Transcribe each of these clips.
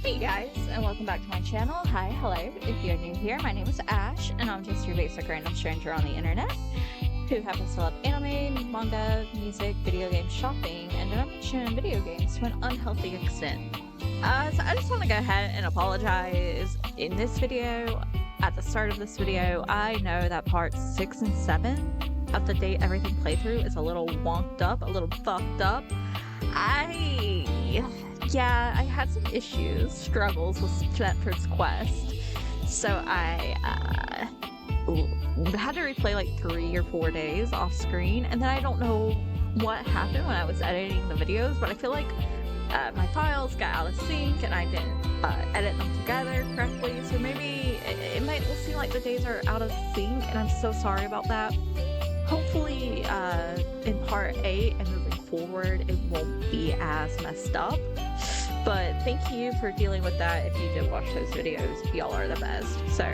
Hey guys, and welcome back to my channel. Hi, hello. If you're new here, my name is Ash, and I'm just your basic random stranger on the internet who happens to love anime, manga, music, video games, shopping, and an addiction video games to an unhealthy extent. So I just want to go ahead and apologize in this video. At the start of this video, I know that parts 6 and 7 of the Date Everything playthrough is a little wonked up, a little fucked up. Yeah, I had some struggles with Stepford's Quest, so I had to replay like 3 or 4 days off screen, and then I don't know what happened when I was editing the videos, but I feel like my files got out of sync and I didn't edit them together correctly, so maybe it might seem like the days are out of sync, and I'm so sorry about that. Hopefully in part 8 and moving forward it won't be as messed up, but thank you for dealing with that. If you did watch those videos, y'all are the best. So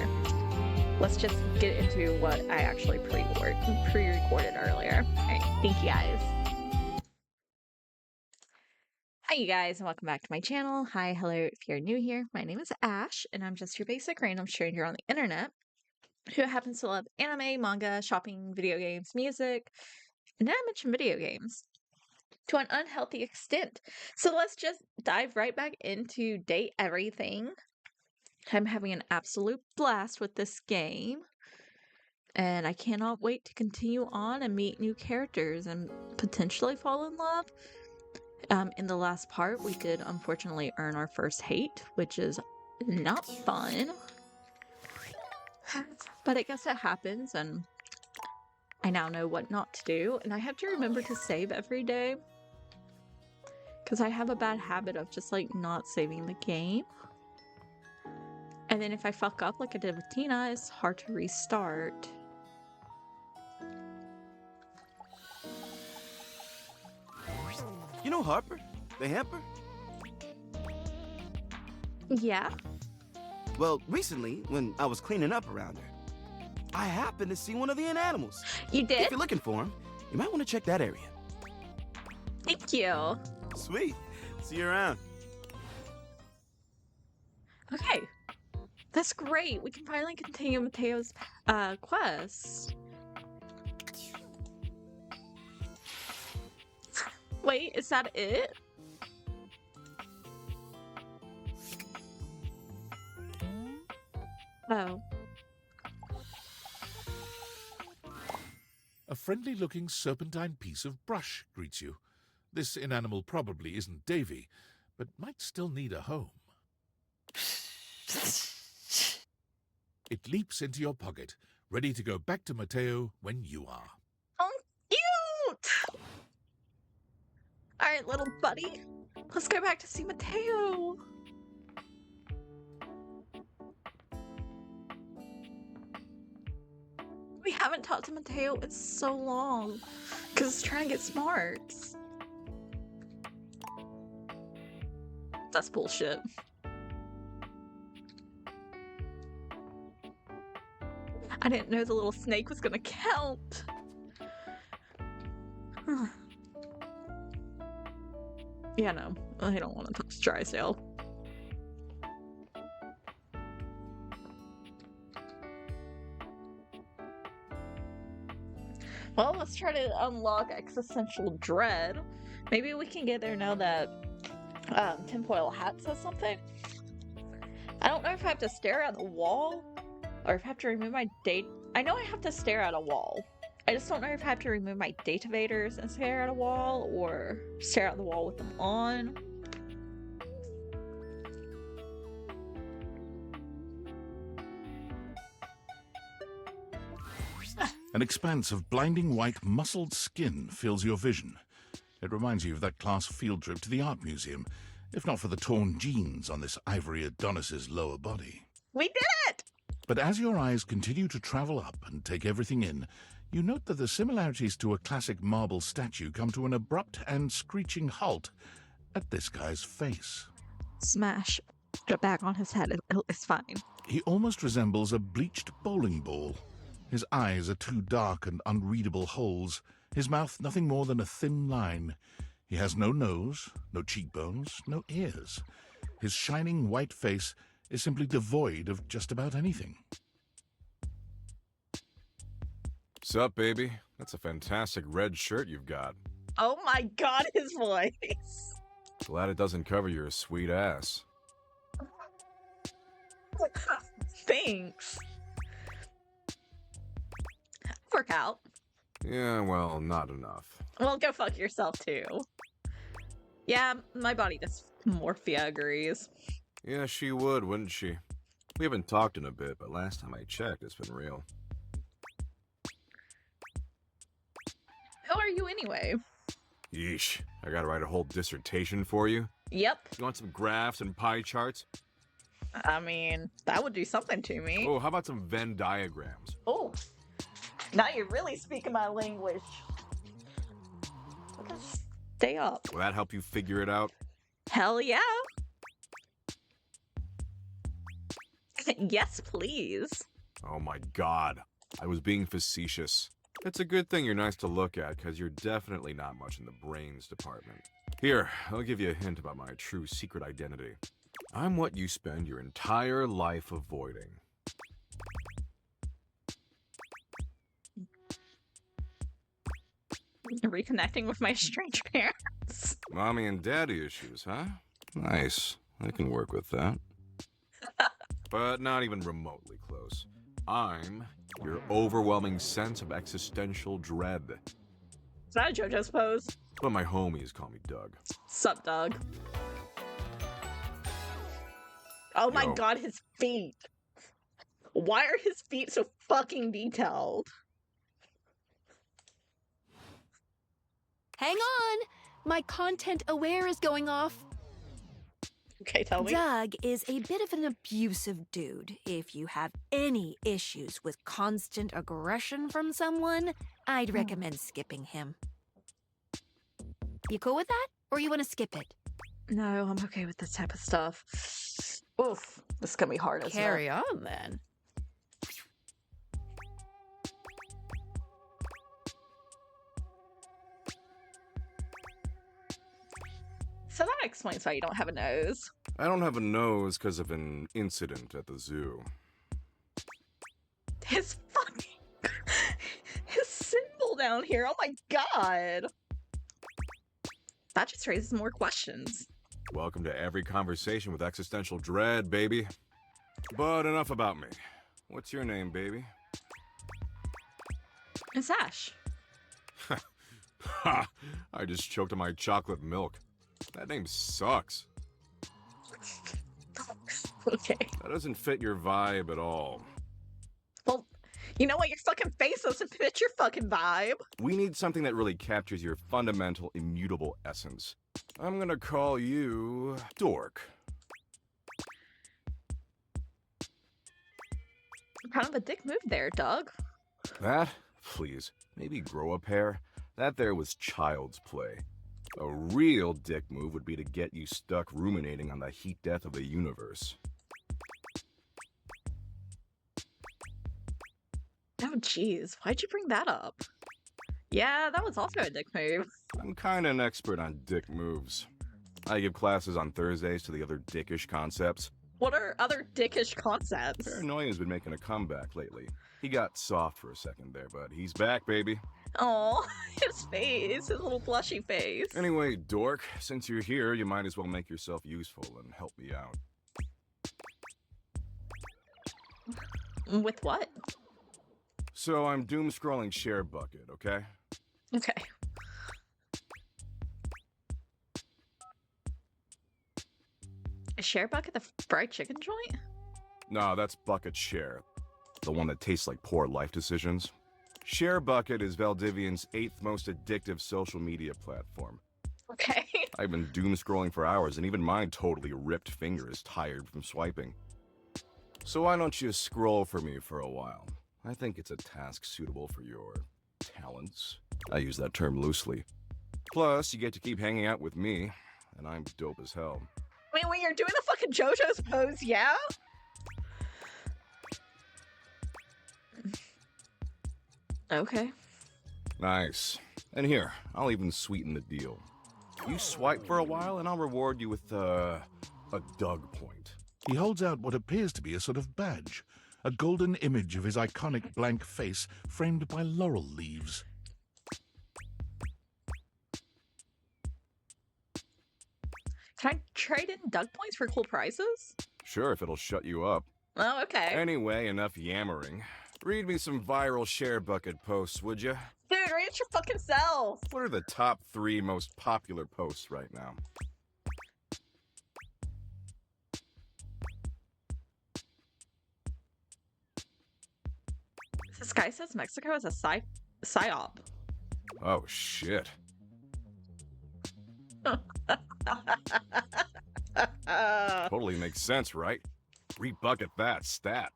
let's just get into what I actually pre-recorded earlier. Alright, thank you guys. Hi you guys, and welcome back to my channel. Hi, hello, if you're new here, my name is Ash, and I'm just your basic random stranger on the internet who happens to love anime, manga, shopping, video games, music, and then I mentioned video games to an unhealthy extent. So let's just dive right back into Date Everything. I'm having an absolute blast with this game, and I cannot wait to continue on and meet new characters and potentially fall in love. In the last part, we did unfortunately earn our first hate, which is not fun. But I guess it happens, and I now know what not to do, and I have to remember to save every day, because I have a bad habit of just like not saving the game. And then if I fuck up like I did with Tina, it's hard to restart. You know Harper, the hamper? Yeah? Well, recently, when I was cleaning up around her, I happened to see one of the animals. You did? If you're looking for him, you might want to check that area. Thank you. Sweet. See you around. Okay. That's great. We can finally continue Mateo's quest. Wait, is that it? Oh. A friendly-looking serpentine piece of brush greets you. This inanimal probably isn't Davy, but might still need a home. It leaps into your pocket, ready to go back to Mateo when you are. Oh, cute! Alright, little buddy. Let's go back to see Mateo. We haven't talked to Mateo in so long, because it's trying to get smarts. That's bullshit. I didn't know the little snake was gonna count. Yeah, no, I don't want to touch Drysdale. Well, let's try to unlock existential dread. Maybe we can get there now that tinfoil hat says something. I don't know if I have to stare at the wall or if I have to remove my date. I know I have to stare at a wall. I just don't know if I have to remove my data vaders and stare at a wall or stare at the wall with them on. An expanse of blinding white muscled skin fills your vision. It reminds you of that class field trip to the art museum, if not for the torn jeans on this ivory Adonis's lower body. We did it! But as your eyes continue to travel up and take everything in, you note that the similarities to a classic marble statue come to an abrupt and screeching halt at this guy's face. Smash. Put it back on his head. It's fine. He almost resembles a bleached bowling ball. His eyes are two dark and unreadable holes, his mouth nothing more than a thin line. He has no nose, no cheekbones, no ears. His shining white face is simply devoid of just about anything. Sup, baby? That's a fantastic red shirt you've got. Oh my god, his voice. Glad it doesn't cover your sweet ass. Thanks. Work out. Yeah, well, not enough. Well, go fuck yourself too. Yeah, my body dysmorphia agrees. Yeah, she would, wouldn't she? We haven't talked in a bit, but last time I checked, it's been real. Who are you anyway? Yeesh, I gotta write a whole dissertation for you? Yep. You want some graphs and pie charts? I mean, that would do something to me. Oh, how about some Venn diagrams? Oh, now you're really speaking my language. Stay up. Will that help you figure it out? Hell yeah. Yes, please. Oh my god, I was being facetious. It's a good thing you're nice to look at, because you're definitely not much in the brains department. Here, I'll give you a hint about my true secret identity. I'm what you spend your entire life avoiding. Reconnecting with my strange parents. Mommy and daddy issues, huh? Nice. I can work with that. But not even remotely close. I'm your overwhelming sense of existential dread. Is that a JoJo's pose? But my homies call me Doug. Sup, Doug? Oh my Yo. god, his feet. Why are his feet so fucking detailed? Hang on! My content aware is going off. Okay, tell me. Doug is a bit of an abusive dude. If you have any issues with constant aggression from someone, I'd recommend skipping him. You cool with that? Or you want to skip it? No, I'm okay with this type of stuff. Oof, this is gonna be hard, isn't Carry it? on, then. So that explains why you don't have a nose. I don't have a nose because of an incident at the zoo. His fucking... his symbol down here, oh my god! That just raises more questions. Welcome to every conversation with existential dread, baby. But enough about me. What's your name, baby? It's Ash. Ha! I just choked on my chocolate milk. That name sucks. Okay. That doesn't fit your vibe at all. Well, you know what? Your fucking face doesn't fit your fucking vibe. We need something that really captures your fundamental, immutable essence. I'm gonna call you Dork. Kind of a dick move there, Doug. That? Please. Maybe grow a pair? That there was child's play. A real dick move would be to get you stuck ruminating on the heat death of the universe. Oh, jeez. Why'd you bring that up? Yeah, that was also a dick move. I'm kinda an expert on dick moves. I give classes on Thursdays to the other dickish concepts. What are other dickish concepts? Paranoia's been making a comeback lately. He got soft for a second there, but he's back, baby. Oh, his face, his little blushy face. Anyway, Dork, since you're here, you might as well make yourself useful and help me out. With what? So I'm doom-scrolling Share Bucket, okay? Okay. Is Share Bucket the fried chicken joint? No, that's Bucket Share. The one that tastes like poor life decisions. Share Bucket is Valdivian's 8th most addictive social media platform. Okay. I've been doom-scrolling for hours, and even my totally ripped finger is tired from swiping. So why don't you scroll for me for a while? I think it's a task suitable for your talents. I use that term loosely. Plus, you get to keep hanging out with me, and I'm dope as hell. I mean, when you're doing the fucking JoJo's pose, yeah? Okay. Nice. And here, I'll even sweeten the deal. You swipe for a while, and I'll reward you with, A Doug point. He holds out what appears to be a sort of badge, a golden image of his iconic blank face framed by laurel leaves. Can I trade in Doug points for cool prizes? Sure, if it'll shut you up. Oh, okay. Anyway, enough yammering. Read me some viral share bucket posts, would you? Dude, read it your fucking self! What are the top 3 most popular posts right now? This guy says Mexico is a psyop. Oh, shit. Totally makes sense, right? Rebucket that stat.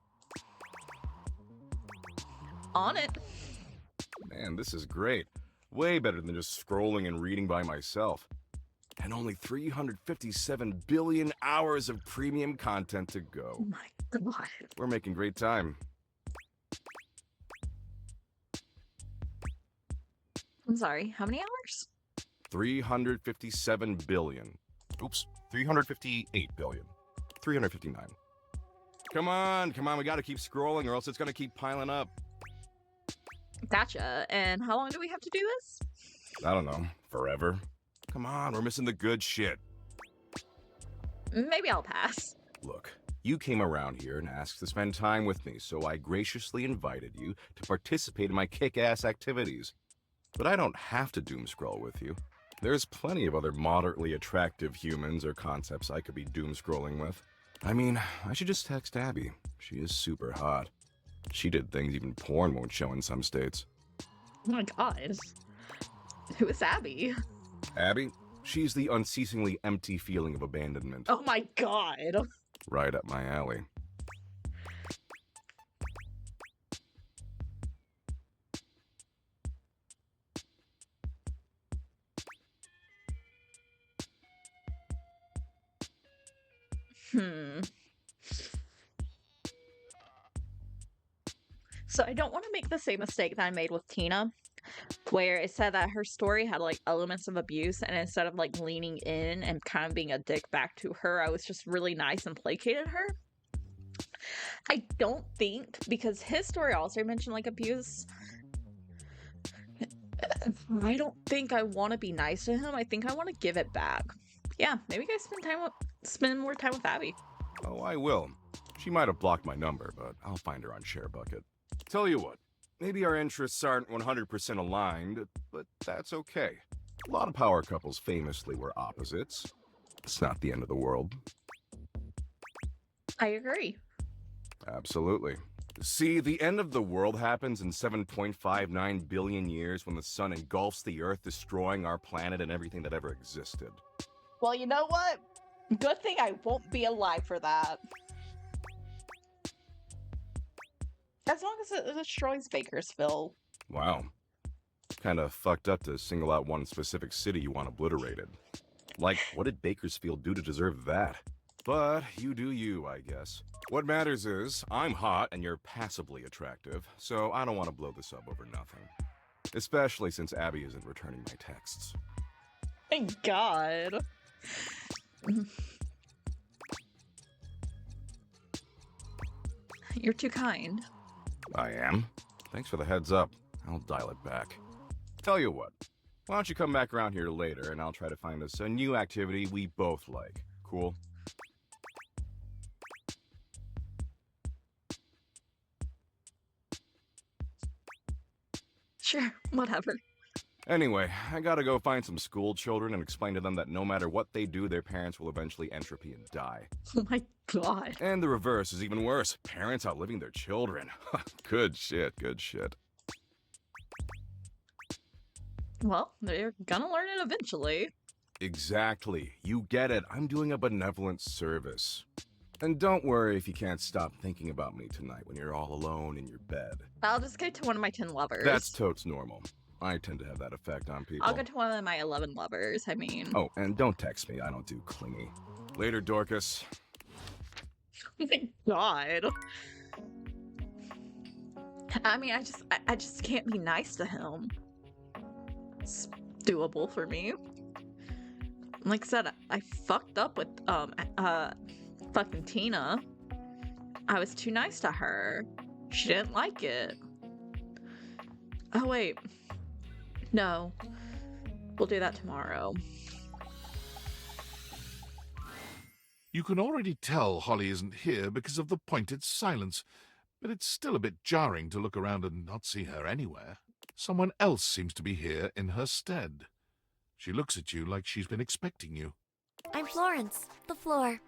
On it. Man, this is great. Way better than just scrolling and reading by myself. And only 357 billion hours of premium content to go. Oh my god. We're making great time. I'm sorry, how many hours? 357 billion. Oops, 358 billion. 359. Come on, we gotta keep scrolling or else it's gonna keep piling up. Gotcha. And how long do we have to do this? I don't know, forever. Come on, we're missing the good shit. Maybe I'll pass. Look, you came around here and asked to spend time with me, so I graciously invited you to participate in my kick-ass activities. But I don't have to doom scroll with you. There's plenty of other moderately attractive humans or concepts I could be doom scrolling with. I mean, I should just text Abby. She is super hot. She did things even porn won't show in some states. Oh my god. Who is Abby? Abby? She's the unceasingly empty feeling of abandonment. Oh my god. Right up my alley. So I don't want to make the same mistake that I made with Tina, where it said that her story had like elements of abuse, and instead of like leaning in and kind of being a dick back to her, I was just really nice and placated her. I don't think, because his story also mentioned like abuse, I don't think I want to be nice to him. I think I want to give it back. Yeah, maybe guys spend more time with Abby. Oh, I will. She might have blocked my number, but I'll find her on ShareBucket. Tell you what, maybe our interests aren't 100% aligned, but that's okay. A lot of power couples famously were opposites. It's not the end of the world. I agree. Absolutely. See, the end of the world happens in 7.59 billion years when the sun engulfs the Earth, destroying our planet and everything that ever existed. Well, you know what? Good thing I won't be alive for that. As long as it destroys Bakersfield. Wow. Kinda fucked up to single out one specific city you want obliterated. Like, what did Bakersfield do to deserve that? But you do you, I guess. What matters is, I'm hot and you're passably attractive, so I don't want to blow this up over nothing. Especially since Abby isn't returning my texts. Thank God. You're too kind. I am. Thanks for the heads up. I'll dial it back. Tell you what, why don't you come back around here later and I'll try to find us a new activity we both like. Cool? Sure, whatever. Anyway, I gotta go find some school children and explain to them that no matter what they do, their parents will eventually entropy and die. Oh my God. And the reverse is even worse. Parents outliving their children. Good shit, good shit. Well, they're gonna learn it eventually. Exactly. You get it. I'm doing a benevolent service. And don't worry if you can't stop thinking about me tonight when you're all alone in your bed. I'll just go to one of my 10 lovers. That's totes normal. I tend to have that effect on people. I'll go to one of my 11 lovers, I mean. Oh, and don't text me. I don't do clingy. Later, Dorcas. Oh my God. I mean, I just can't be nice to him. It's doable for me. Like I said, I fucked up with fucking Tina. I was too nice to her. She didn't like it. Oh wait. No. We'll do that tomorrow. You can already tell Holly isn't here because of the pointed silence, but it's still a bit jarring to look around and not see her anywhere. Someone else seems to be here in her stead. She looks at you like she's been expecting you. I'm Florence, the floor.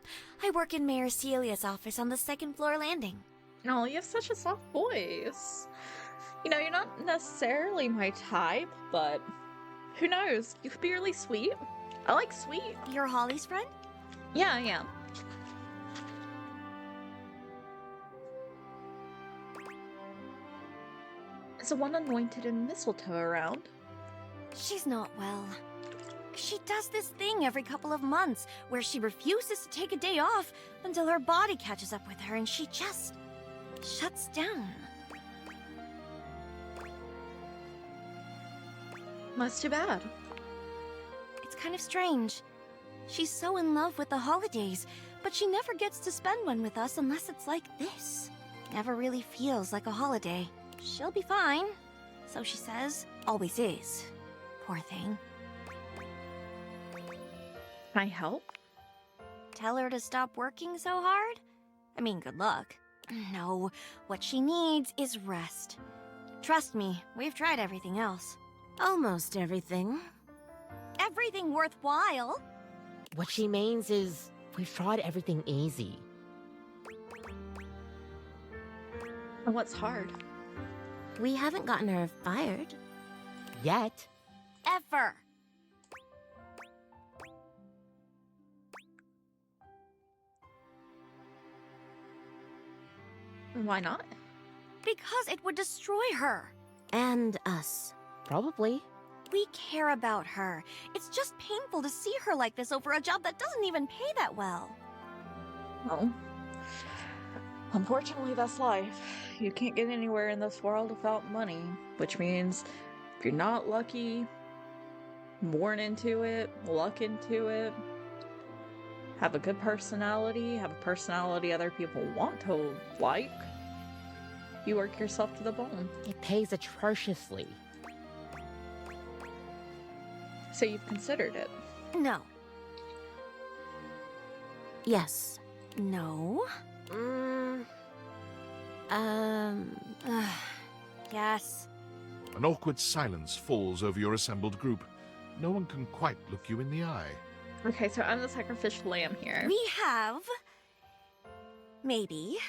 I work in Mayor Celia's office on the second floor landing. Oh, you have such a soft voice. You know, you're not necessarily my type, but who knows? You could be really sweet. I like sweet. You're Holly's friend? Yeah, I am. Is the one anointed and mistletoe around? She's not well. She does this thing every couple of months where she refuses to take a day off until her body catches up with her and she just shuts down. That's too bad. It's kind of strange. She's so in love with the holidays, but she never gets to spend one with us unless it's like this. Never really feels like a holiday. She'll be fine, so she says. Always is. Poor thing. Can I help? Tell her to stop working so hard? I mean, good luck. No, what she needs is rest. Trust me, we've tried everything else. Almost everything. Everything worthwhile. What she means is, we've tried everything easy. And what's hard? We haven't gotten her fired. Yet. Ever. Why not? Because it would destroy her. And us. Probably. We care about her. It's just painful to see her like this over a job that doesn't even pay that well. Well, unfortunately, that's life. You can't get anywhere in this world without money, which means if you're not lucky, born into it, luck into it, have a good personality, have a personality other people want to like, you work yourself to the bone. It pays atrociously. So you've considered it. No. Yes. No. Yes. An awkward silence falls over your assembled group. No one can quite look you in the eye. Okay, so I'm the sacrificial lamb here. We have... maybe...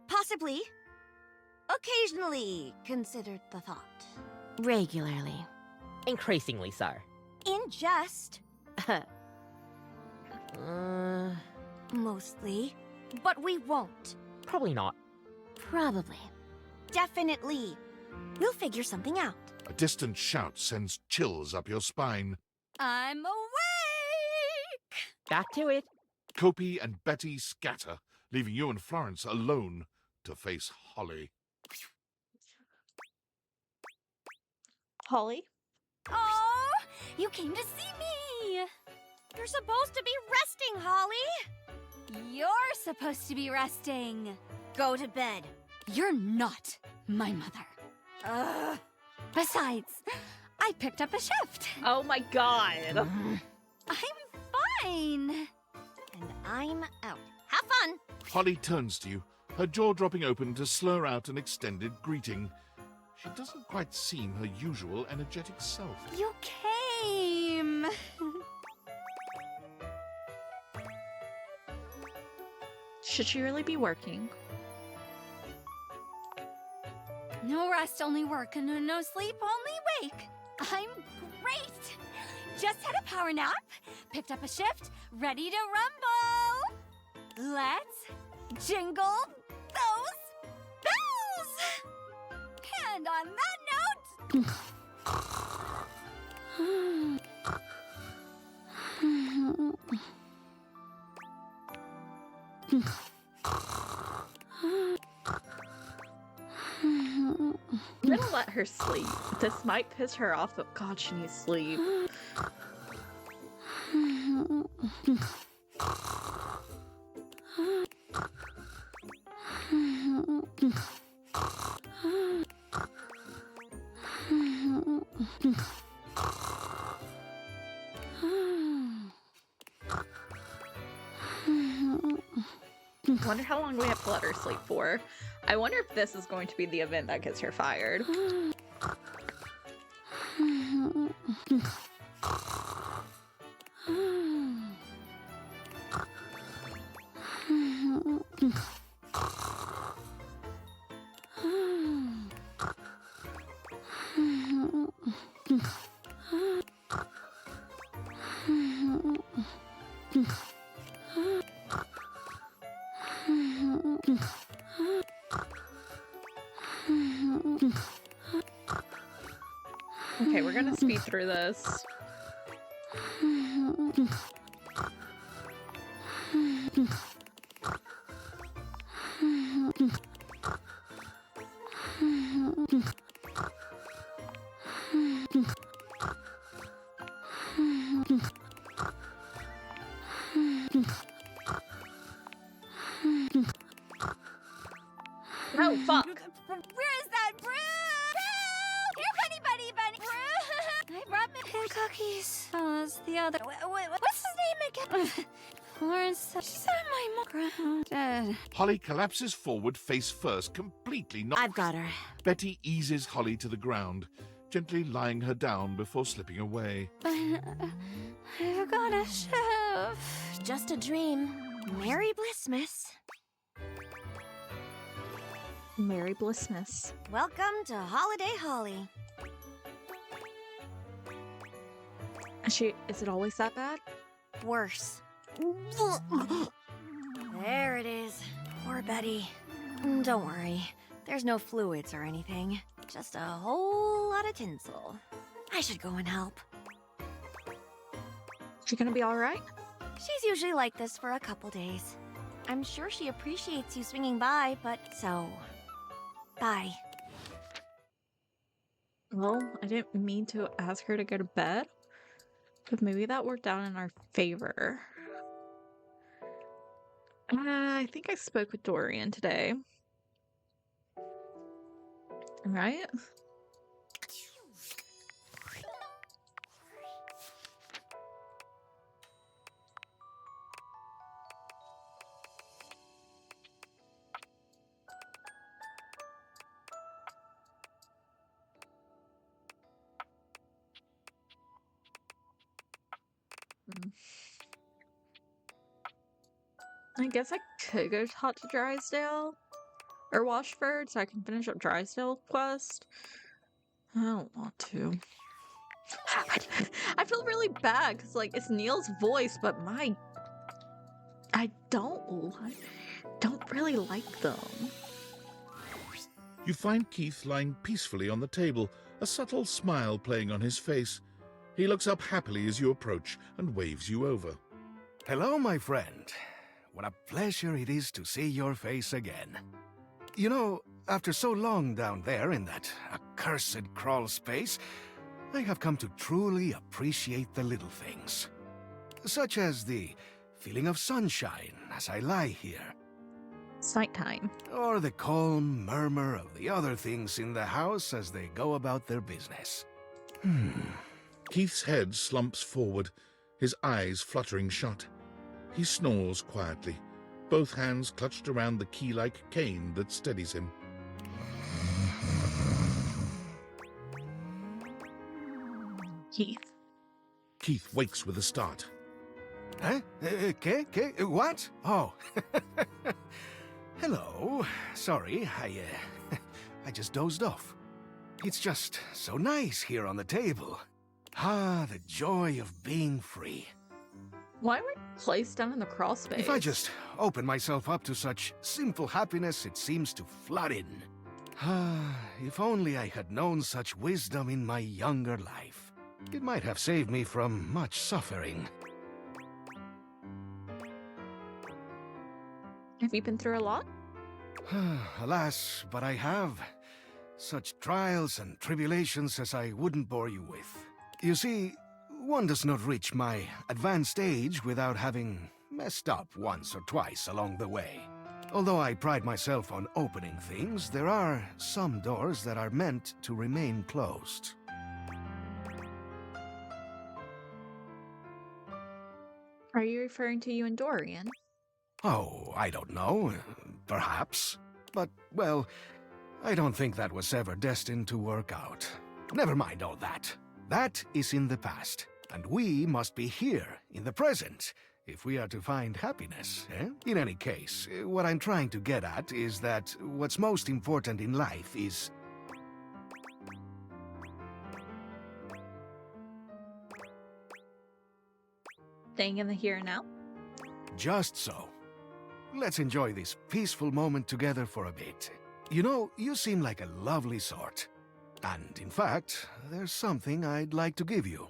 possibly... occasionally considered the thought. Regularly. Increasingly so. In jest. uh, Mostly. But we won't. Probably not. Probably. Definitely. We'll figure something out. A distant shout sends chills up your spine. I'm awake! Back to it. Kopi and Betty scatter, leaving you and Florence alone to face Holly. Holly? Oh, you came to see me! You're supposed to be resting, Holly! You're supposed to be resting. Go to bed. You're not my mother. Besides, I picked up a shift. Oh my god! I'm fine. And I'm out. Have fun! Holly turns to you, her jaw dropping open to slur out an extended greeting. She doesn't quite seem her usual energetic self. You came. Should she really be working? No rest, only work, and no sleep, only wake. I'm great. Just had a power nap, picked up a shift, ready to rumble. Let's jingle those bells. And on that note... I'm gonna let her sleep. This might piss her off, but God, she needs sleep. Wonder how long we have to let her sleep for. I wonder if this is going to be the event that gets her fired. Okay, we're gonna speed through this. Oh, fuck. Where's that brew? Here, bunny, brew. I brought my cookies. Oh, that's the other. What's his name again? Florence. She's on my ground. Holly collapses forward face first, completely not. I've got her. Betty eases Holly to the ground, gently lying her down before slipping away. I've got a chef. Just a dream. Merry Blissmas. Merry Blissmas. Welcome to Holiday Holly. Is it always that bad? Worse. There it is. Poor Betty. Don't worry. There's no fluids or anything. Just a whole lot of tinsel. I should go and help. She gonna be alright? She's usually like this for a couple days. I'm sure she appreciates you swinging by, but so... Bye. Well, I didn't mean to ask her to go to bed, but maybe that worked out in our favor. I think I spoke with Dorian today. Right? I guess I could go to Drysdale or Washford so I can finish up Drysdale quest. I don't want to. I feel really bad because like it's Neil's voice, but I don't really like them. You find Keith lying peacefully on the table, a subtle smile playing on his face. He looks up happily as you approach and waves you over. Hello, my friend. What a pleasure it is to see your face again. You know, after so long down there in that accursed crawl space, I have come to truly appreciate the little things. Such as the feeling of sunshine as I lie here. It's nighttime. Or the calm murmur of the other things in the house as they go about their business. Keith's head slumps forward, his eyes fluttering shut. He snores quietly, both hands clutched around the key-like cane that steadies him. Keith. Keith wakes with a start. Huh? What? Oh. Hello. Sorry, I just dozed off. It's just so nice here on the table. Ah, the joy of being free. Why were you placed down in the crawl space? If I just open myself up to such simple happiness, it seems to flood in. Ah, if only I had known such wisdom in my younger life. It might have saved me from much suffering. Have you been through a lot? Alas, but I have. Such trials and tribulations as I wouldn't bore you with. You see, one does not reach my advanced age without having messed up once or twice along the way. Although I pride myself on opening things, there are some doors that are meant to remain closed. Are you referring to you and Dorian? Oh, I don't know. Perhaps. But, well, I don't think that was ever destined to work out. Never mind all that. That is in the past. And we must be here, in the present, if we are to find happiness, eh? In any case, what I'm trying to get at is that what's most important in life is... Staying in the here and now? just so. Let's enjoy this peaceful moment together for a bit. You know, you seem like a lovely sort. And in fact, there's something I'd like to give you.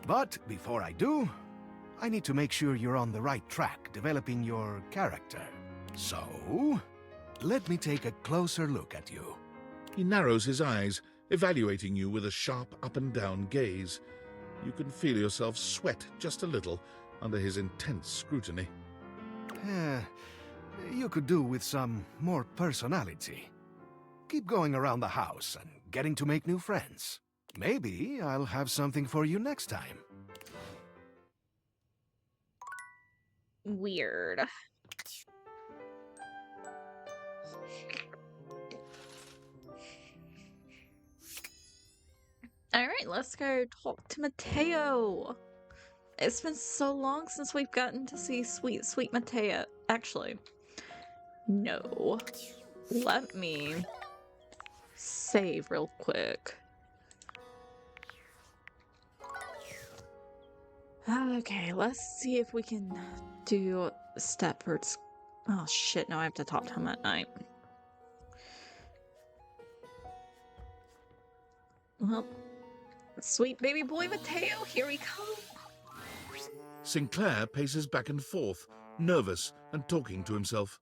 But before I do, I need to make sure you're on the right track developing your character. So, let me take a closer look at you. He narrows his eyes, evaluating you with a sharp up-and-down gaze. You can feel yourself sweat just a little under his intense scrutiny. You could do with some more personality. Keep going around the house and getting to make new friends. Maybe I'll have something for you next time. Weird. Alright, let's go talk to Mateo. It's been so long since we've gotten to see sweet, sweet Mateo. Actually, no. Let me save real quick. Okay, let's see if we can do Stepford's. Oh shit, now I have to talk to him at night. Well, sweet baby boy Mateo, here we come. Sinclair paces back and forth, nervous and talking to himself.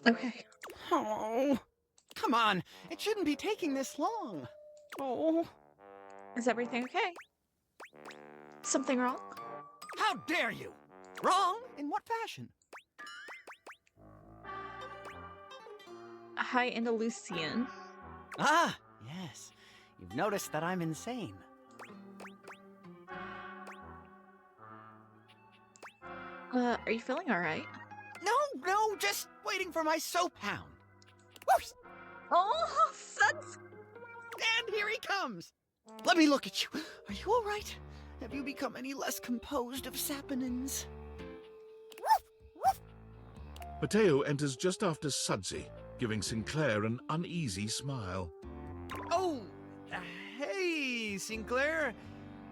Okay. Oh, come on. It shouldn't be taking this long. Oh. Is everything okay? Something wrong? How dare you? Wrong? In what fashion? Hi, Andalusian. Ah, yes. You've noticed that I'm insane. Are you feeling alright? No, just waiting for my soap hound. Whoops! Oh, that's... And here he comes. Let me look at you. Are you all right? Have you become any less composed of saponins? Mateo enters just after Sudsy, giving Sinclair an uneasy smile. Oh, hey, Sinclair.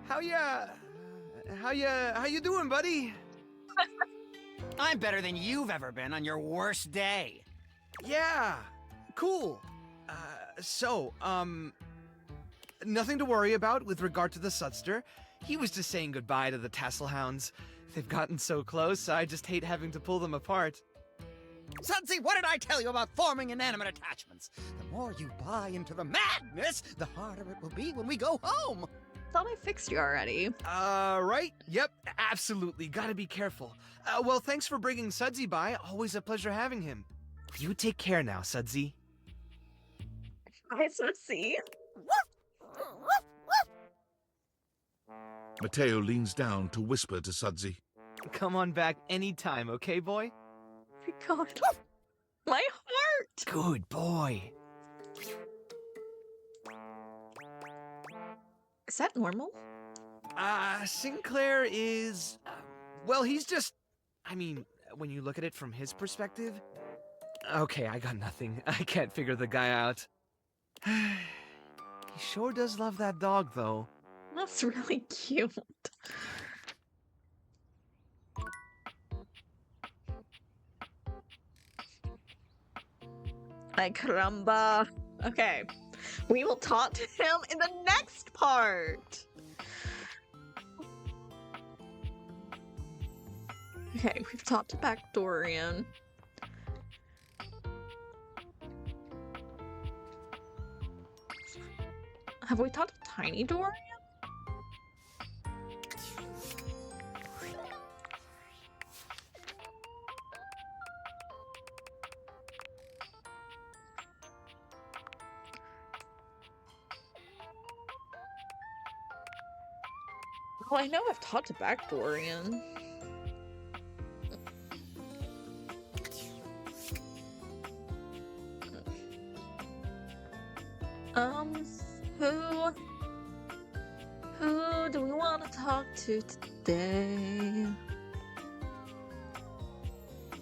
How you doing, buddy? I'm better than you've ever been on your worst day. Yeah, cool. Nothing to worry about with regard to the Sudster. He was just saying goodbye to the Tasselhounds. They've gotten so close, I just hate having to pull them apart. Sudsy, what did I tell you about forming inanimate attachments? The more you buy into the madness, the harder it will be when we go home. Thought I fixed you already. Right? Yep, absolutely. Gotta be careful. Well, thanks for bringing Sudsy by. Always a pleasure having him. You take care now, Sudsy. Hi, Sudsy. Mateo leans down to whisper to Sudsy. Come on back anytime, okay, boy? God. My heart! Good boy. Is that normal? Sinclair is... well, he's just... I mean, when you look at it from his perspective... Okay, I got nothing. I can't figure the guy out. He sure does love that dog, though. That's really cute. Ay, caramba. Okay. We will talk to him in the next part. Okay, we've talked to Backdorian. Have we talked to Tiny Dorian? Oh, I know I've talked to Backdorian. Who do we want to talk to today?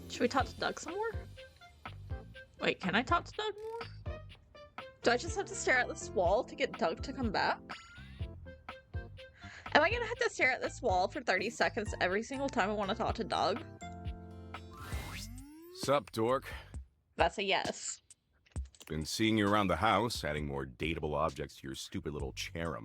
Should we talk to Doug some more? Wait, can I talk to Doug more? Do I just have to stare at this wall to get Doug to come back? Am I gonna have to stare at this wall for 30 seconds every single time I want to talk to Doug? Sup, dork? That's a yes. Been seeing you around the house, adding more dateable objects to your stupid little cherub.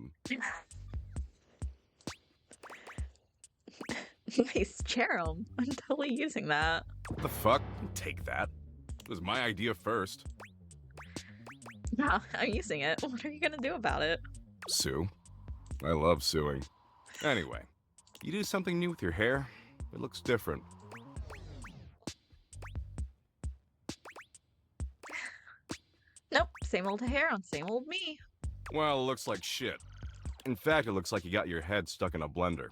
Nice cherub. I'm totally using that. What the fuck? Take that. It was my idea first. Yeah, I'm using it. What are you gonna do about it? Sue. I love suing. Anyway, you do something new with your hair? It looks different. Nope, same old hair on same old me. Well, it looks like shit. In fact, it looks like you got your head stuck in a blender.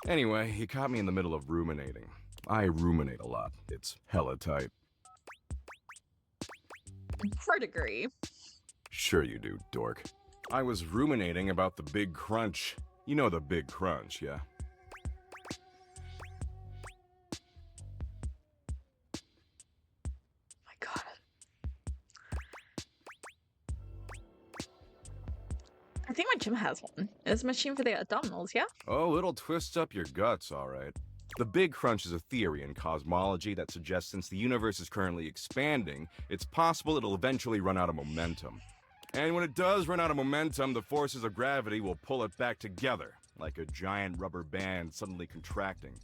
Anyway, you caught me in the middle of ruminating. I ruminate a lot. It's hella tight. Hard agree. Sure you do, dork. I was ruminating about the big crunch. You know the big crunch, yeah? My God. I think my gym has one. It's a machine for the abdominals, yeah? Oh, it'll twist up your guts, all right. The Big Crunch is a theory in cosmology that suggests since the universe is currently expanding, it's possible it'll eventually run out of momentum. And when it does run out of momentum, the forces of gravity will pull it back together, like a giant rubber band suddenly contracting.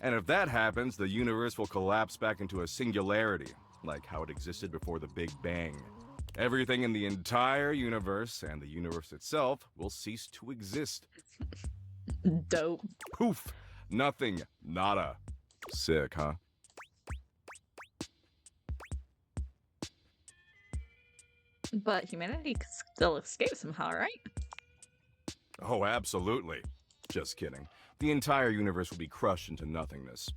And if that happens, the universe will collapse back into a singularity, like how it existed before the Big Bang. Everything in the entire universe, and the universe itself, will cease to exist. Dope. Poof! Nothing. Nada. Sick, huh? But humanity could still escape somehow, right? Oh, absolutely. Just kidding. The entire universe will be crushed into nothingness.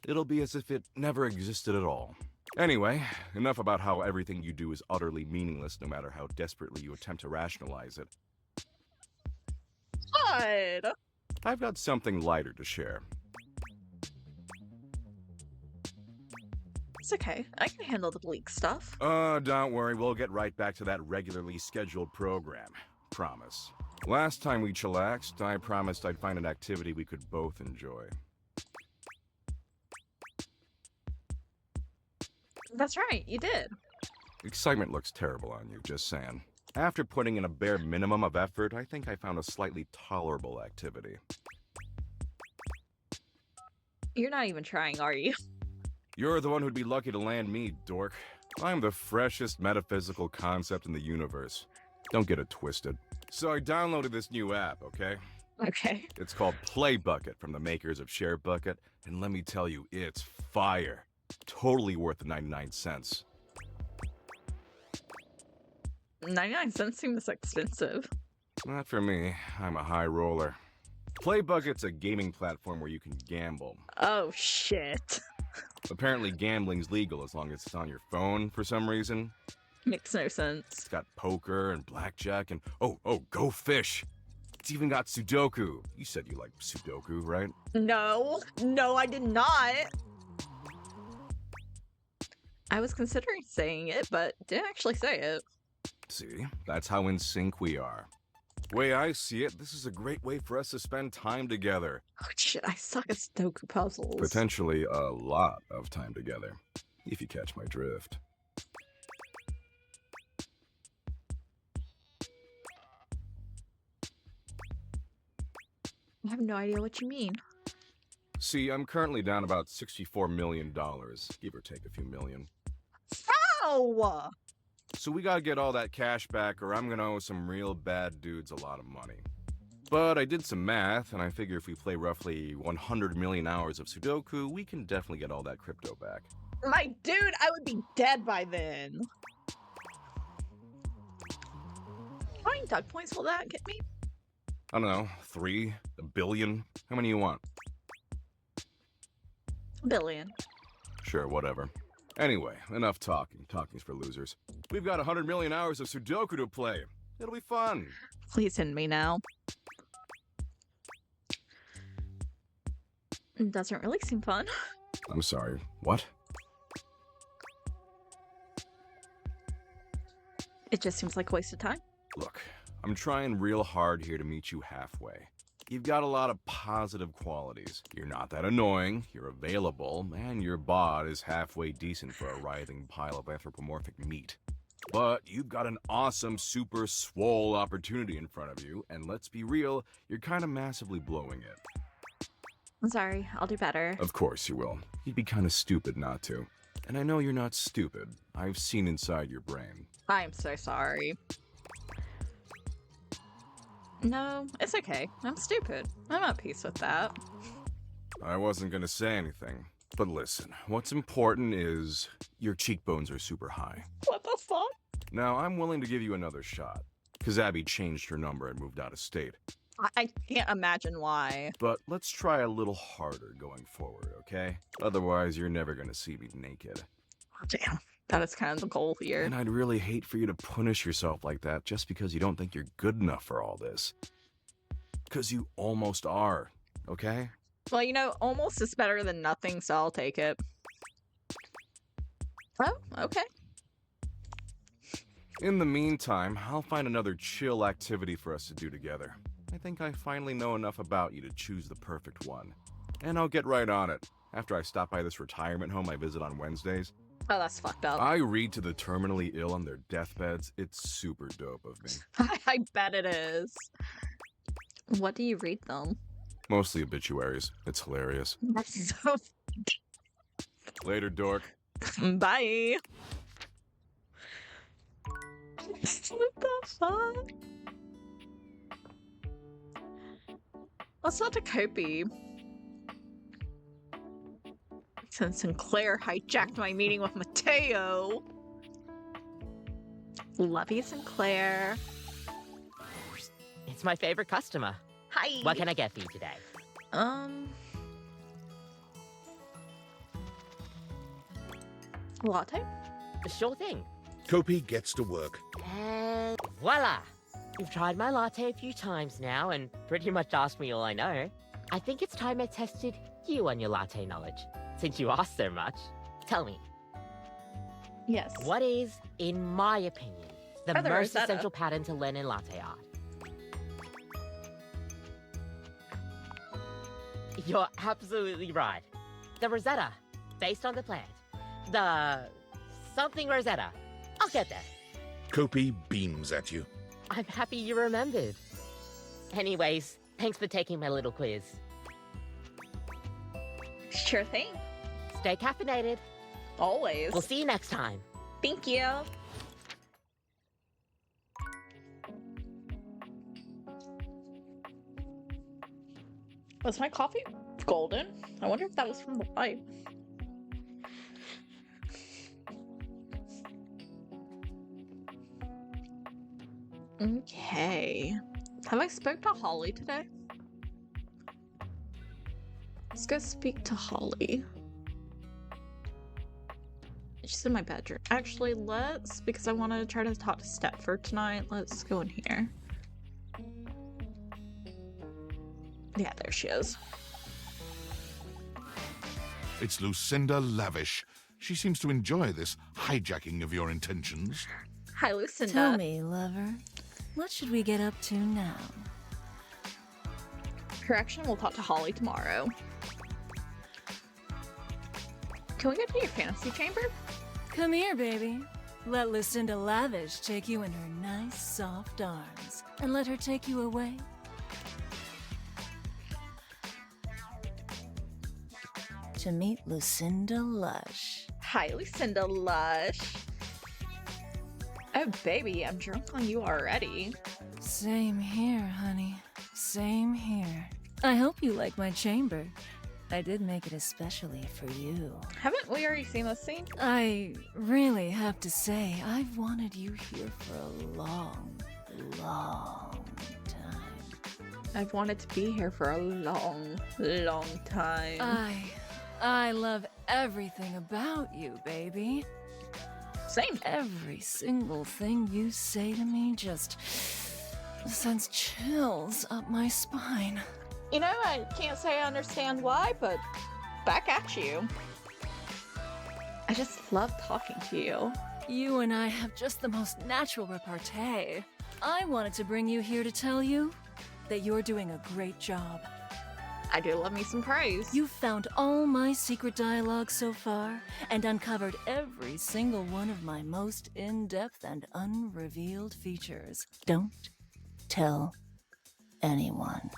It'll be as if it never existed at all. Anyway, enough about how everything you do is utterly meaningless no matter how desperately you attempt to rationalize it. God! I've got something lighter to share. It's okay. I can handle the bleak stuff. Don't worry. We'll get right back to that regularly scheduled program. Promise. Last time we chillaxed, I promised I'd find an activity we could both enjoy. That's right, you did. Excitement looks terrible on you, just saying. After putting in a bare minimum of effort, I think I found a slightly tolerable activity. You're not even trying, are you? You're the one who'd be lucky to land me, dork. I'm the freshest metaphysical concept in the universe. Don't get it twisted. So I downloaded this new app, okay? Okay. It's called Play Bucket from the makers of Share Bucket, and let me tell you, it's fire. Totally worth the 99 cents. 99 cents seems expensive. Not for me. I'm a high roller. Play Bucket's a gaming platform where you can gamble. Oh, shit. Apparently gambling's legal as long as it's on your phone for some reason. Makes no sense. It's got poker and blackjack and oh, go fish. It's even got Sudoku. You said you like Sudoku, right? No, I did not. I was considering saying it, but didn't actually say it. See, that's how in sync we are. Way I see it, this is a great way for us to spend time together. Oh shit, I suck at Sudoku puzzles. Potentially a lot of time together, if you catch my drift. I have no idea what you mean. See, I'm currently down about $64 million, give or take a few million. Ow! So we gotta get all that cash back or I'm gonna owe some real bad dudes a lot of money. But I did some math, and I figure if we play roughly 100 million hours of Sudoku, we can definitely get all that crypto back. My dude, I would be dead by then. How many Doug points will that get me? I don't know, 3? A billion? How many you want? A billion. Sure, whatever. Anyway, enough talking. Talking's for losers. We've got 100 million hours of Sudoku to play. It'll be fun. Please send me now. It doesn't really seem fun. I'm sorry, what? It just seems like a waste of time. Look, I'm trying real hard here to meet you halfway. You've got a lot of positive qualities. You're not that annoying, you're available, and your bod is halfway decent for a writhing pile of anthropomorphic meat. But you've got an awesome, super swole opportunity in front of you, and let's be real, you're kind of massively blowing it. I'm sorry, I'll do better. Of course you will. You'd be kind of stupid not to. And I know you're not stupid. I've seen inside your brain. I'm so sorry. No, it's okay. I'm stupid. I'm at peace with that. I wasn't gonna say anything. But listen, what's important is your cheekbones are super high. What the fuck? Now, I'm willing to give you another shot. Because Abby changed her number and moved out of state. I can't imagine why. But let's try a little harder going forward, okay? Otherwise, you're never gonna see me naked. Oh, damn. That is kind of the goal here. And I'd really hate for you to punish yourself like that just because you don't think you're good enough for all this. Because you almost are, okay? Well, you know, almost is better than nothing, so I'll take it. Oh, okay. In the meantime, I'll find another chill activity for us to do together. I think I finally know enough about you to choose the perfect one. And I'll get right on it, after I stop by this retirement home I visit on Wednesdays. Oh, that's fucked up. I read to the terminally ill on their deathbeds. It's super dope of me. I bet it is. What do you read them? Mostly obituaries. It's hilarious. That's so... Later, dork. Bye. What the fuck? Let's not to Kopi. Since Sinclair hijacked my meeting with Mateo. Love you, Sinclair. It's my favorite customer. Hi. What can I get for you today? Latte? Sure thing. Kopi gets to work. And voila! You've tried my latte a few times now and pretty much asked me all I know. I think it's time I tested you on your latte knowledge. Since you asked so much, tell me. Yes. What is, in my opinion, the the most Rosetta. essential pattern to learn in latte art? You're absolutely right. The Rosetta, based on the plant. The something Rosetta. I'll get there. Kopi beams at you. I'm happy you remembered. Anyways, thanks for taking my little quiz. Sure thing. Stay caffeinated. Always. We'll see you next time. Thank you. Was my coffee golden? I wonder if that was from the pipe. Okay. Have I spoke to Holly today? Let's go speak to Holly. She's in my bedroom. Actually, because I want to try to talk to Stepford tonight, let's go in here. Yeah, there she is. It's Lucinda Lavish. She seems to enjoy this hijacking of your intentions. Hi, Lucinda. Tell me, lover, what should we get up to now? Correction, we'll talk to Holly tomorrow. Can we go to your fantasy chamber? Come here, baby. Let Lucinda Lavish take you in her nice, soft arms, and let her take you away. To meet Lucinda Lush. Hi, Lucinda Lush. Oh, baby, I'm drunk on you already. Same here, honey. Same here. I hope you like my chamber. I did make it especially for you. Haven't we already seen this scene? I really have to say, I've wanted you here for a long, long time. I've wanted to be here for a long, long time. I love everything about you, baby. Same. Every single thing you say to me just sends chills up my spine. You know, I can't say I understand why, but back at you. I just love talking to you. You and I have just the most natural repartee. I wanted to bring you here to tell you that you're doing a great job. I do love me some praise. You found all my secret dialogue so far and uncovered every single one of my most in-depth and unrevealed features. Don't tell anyone.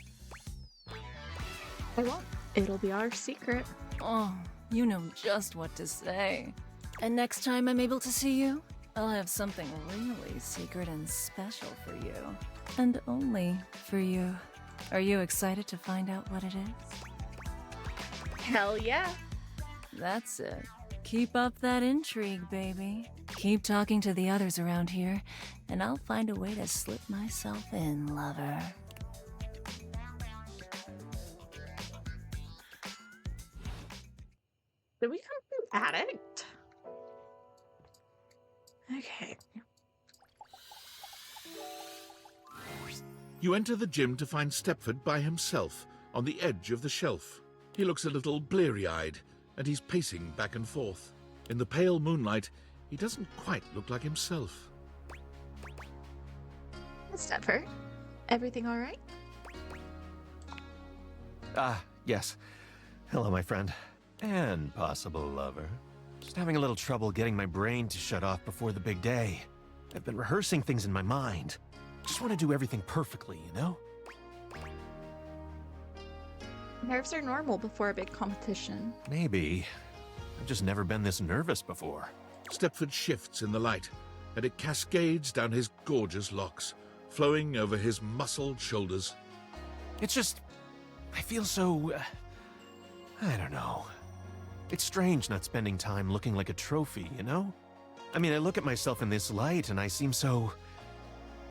I won't. It'll be our secret. Oh, you know just what to say. And next time I'm able to see you, I'll have something really secret and special for you. And only for you. Are you excited to find out what it is? Hell yeah. That's it. Keep up that intrigue, baby. Keep talking to the others around here, and I'll find a way to slip myself in, lover. Did we come from addict? Okay. You enter the gym to find Stepford by himself, on the edge of the shelf. He looks a little bleary-eyed, and he's pacing back and forth. In the pale moonlight, he doesn't quite look like himself. Stepford, everything all right? Yes. Hello, my friend. And possible lover. Just having a little trouble getting my brain to shut off before the big day. I've been rehearsing things in my mind. Just want to do everything perfectly, you know? Nerves are normal before a big competition. Maybe. I've just never been this nervous before. Stepford shifts in the light, and it cascades down his gorgeous locks, flowing over his muscled shoulders. It's just... I feel so... I don't know. It's strange not spending time looking like a trophy, you know? I mean, I look at myself in this light and I seem so...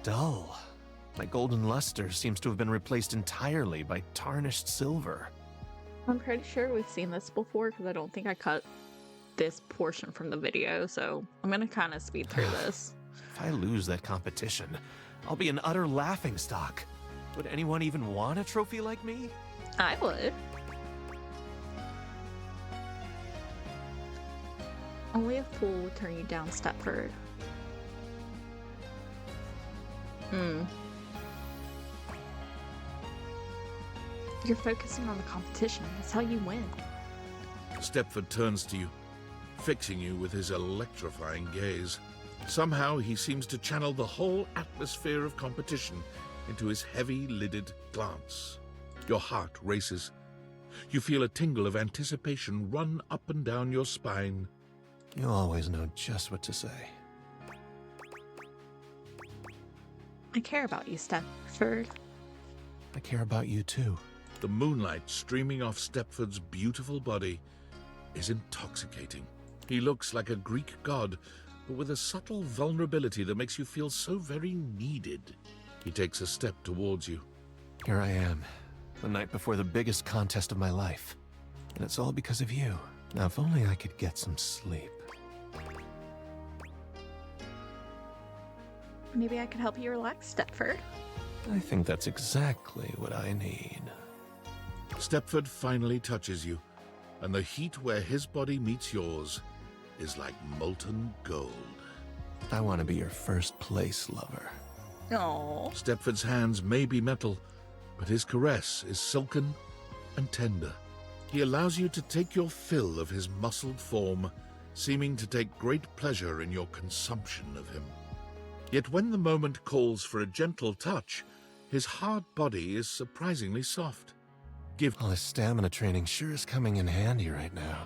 dull. My golden luster seems to have been replaced entirely by tarnished silver. I'm pretty sure we've seen this before because I don't think I cut this portion from the video, so I'm gonna kind of speed through this. If I lose that competition, I'll be an utter laughingstock. Would anyone even want a trophy like me? I would. Only a fool would turn you down, Stepford. You're focusing on the competition. That's how you win. Stepford turns to you, fixing you with his electrifying gaze. Somehow he seems to channel the whole atmosphere of competition into his heavy-lidded glance. Your heart races. You feel a tingle of anticipation run up and down your spine. You always know just what to say. I care about you, Stepford. I care about you too. The moonlight streaming off Stepford's beautiful body is intoxicating. He looks like a Greek god, but with a subtle vulnerability that makes you feel so very needed. He takes a step towards you. Here I am, the night before the biggest contest of my life. And it's all because of you. Now, if only I could get some sleep. Maybe I could help you relax, Stepford. I think that's exactly what I need. Stepford finally touches you, and the heat where his body meets yours is like molten gold. I want to be your first place lover. Aww. Stepford's hands may be metal, but his caress is silken and tender. He allows you to take your fill of his muscled form, seeming to take great pleasure in your consumption of him. Yet when the moment calls for a gentle touch, his hard body is surprisingly soft. All this stamina training sure is coming in handy right now.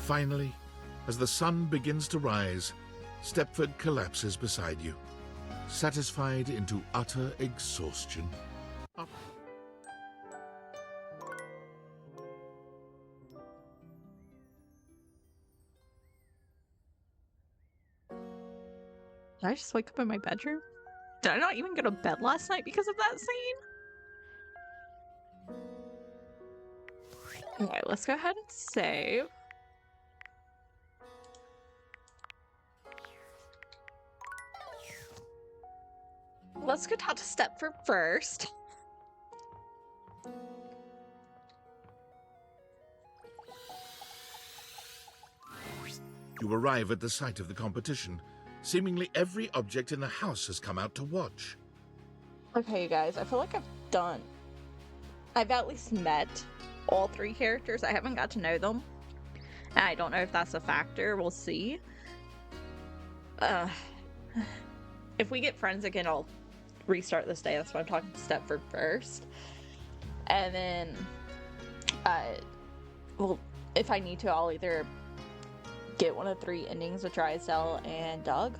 Finally, as the sun begins to rise, Stepford collapses beside you, satisfied into utter exhaustion. Did I just wake up in my bedroom? Did I not even go to bed last night because of that scene? Okay, let's go ahead and save. Let's go talk to Stepford first. You arrive at the site of the competition. Seemingly every object in the house has come out to watch. Okay, you guys, I feel like I've at least met all three characters. I haven't got to know them. And I don't know if that's a factor. We'll see. If we get friends again, I'll restart this day. That's why I'm talking to Stepford first. And then, well, if I need to, I'll either get one of 3 endings with Drysdale and Doug.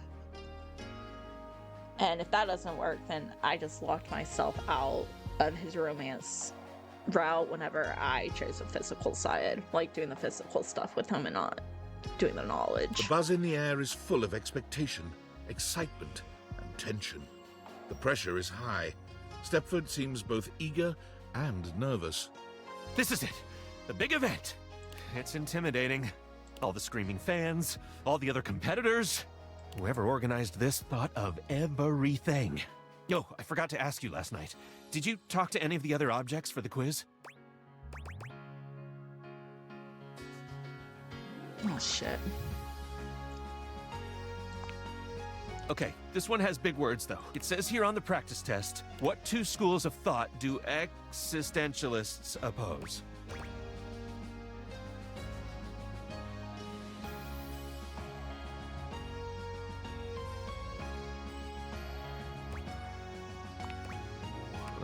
And if that doesn't work, then I just locked myself out of his romance route whenever I chose the physical side, like doing the physical stuff with him and not doing the knowledge. The buzz in the air is full of expectation, excitement, and tension. The pressure is high. Stepford seems both eager and nervous. This is it! The big event! It's intimidating. All the screaming fans, all the other competitors. Whoever organized this thought of everything. Yo, I forgot to ask you last night. Did you talk to any of the other objects for the quiz? Oh, shit. Okay, this one has big words, though. It says here on the practice test, what 2 schools of thought do existentialists oppose?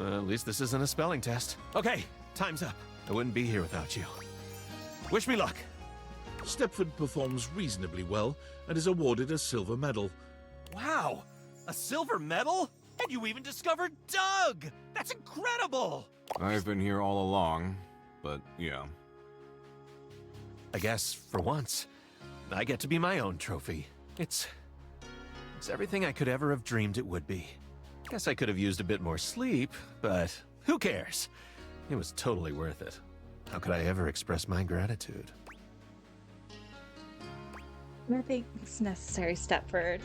At least this isn't a spelling test. Okay, time's up. I wouldn't be here without you. Wish me luck. Stepford performs reasonably well and is awarded a silver medal. Wow! A silver medal? And you even discovered Doug! That's incredible! I've been here all along, but yeah. I guess, for once, I get to be my own trophy. It's everything I could ever have dreamed it would be. Guess I could have used a bit more sleep, but who cares? It was totally worth it. How could I ever express my gratitude? Nothing's necessary, Stepford.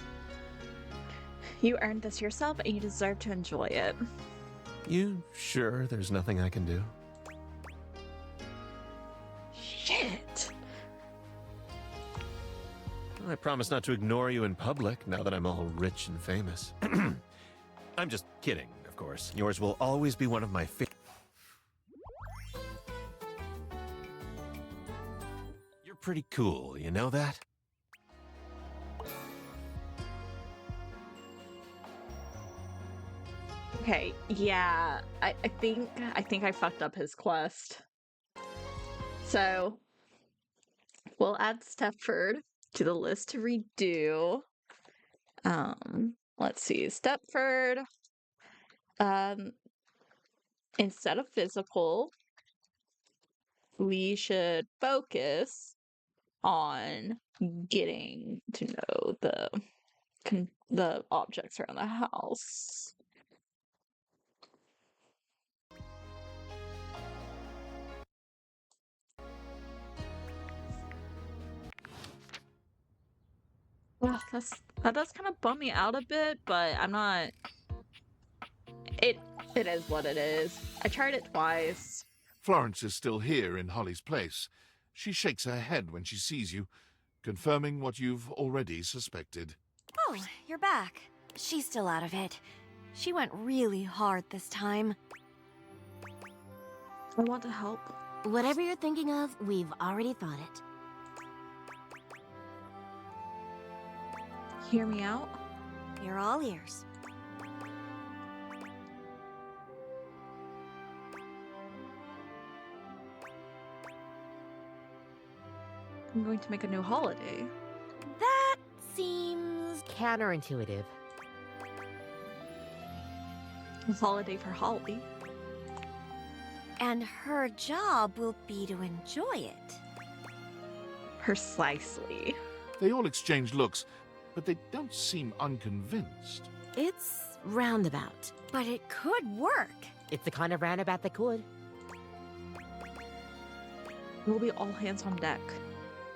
You earned this yourself, and you deserve to enjoy it. You sure there's nothing I can do? Shit! I promise not to ignore you in public now that I'm all rich and famous. I'm just kidding, of course. Yours will always be one of my favorite. You're pretty cool, you know that? Okay, yeah, I think I fucked up his quest. So we'll add Stepford to the list to redo. Let's see, Stepford. Instead of physical, we should focus on getting to know the objects around the house. Well, that does kind of bum me out a bit, but I'm not. It is what it is. I tried it twice. Florence is still here in Holly's place. She shakes her head when she sees you, confirming what you've already suspected. Oh, you're back. She's still out of it. She went really hard this time. I want to help. Whatever you're thinking of, we've already thought it. Hear me out? You're all ears. I'm going to make a new holiday. That seems Counterintuitive. A holiday for Holly. And her job will be to enjoy it. Precisely. They all exchange looks, but they don't seem unconvinced. It's roundabout. But it could work. It's the kind of roundabout that could. We'll be all hands on deck.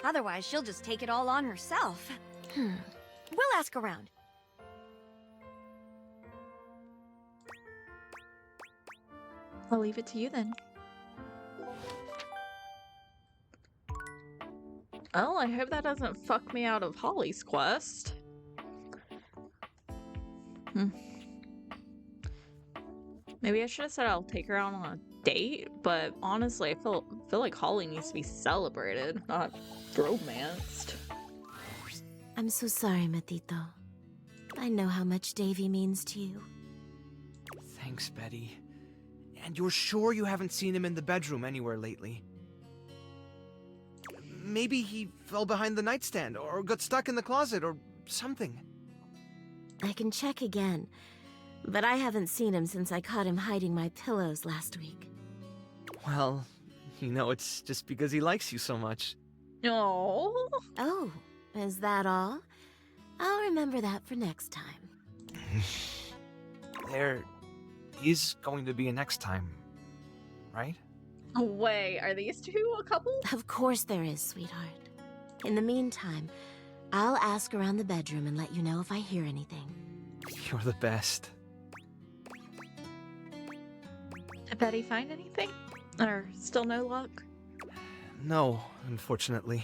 Otherwise, she'll just take it all on herself. We'll ask around. I'll leave it to you then. Well, I hope that doesn't fuck me out of Holly's quest. Maybe I should have said I'll take her out on a date, but honestly, I feel like Holly needs to be celebrated, not romanced. I'm so sorry, Matito. I know how much Davy means to you. Thanks, Betty. And you're sure you haven't seen him in the bedroom anywhere lately? Maybe he fell behind the nightstand, or got stuck in the closet, or something. I can check again, but I haven't seen him since I caught him hiding my pillows last week. Well, it's just because he likes you so much. No. Oh, is that all? I'll remember that for next time. There is going to be a next time, right? Wait, are these two a couple? Of course there is, sweetheart. In the meantime, I'll ask around the bedroom and let you know if I hear anything. You're the best. Did Betty find anything? Or still no luck? No, unfortunately.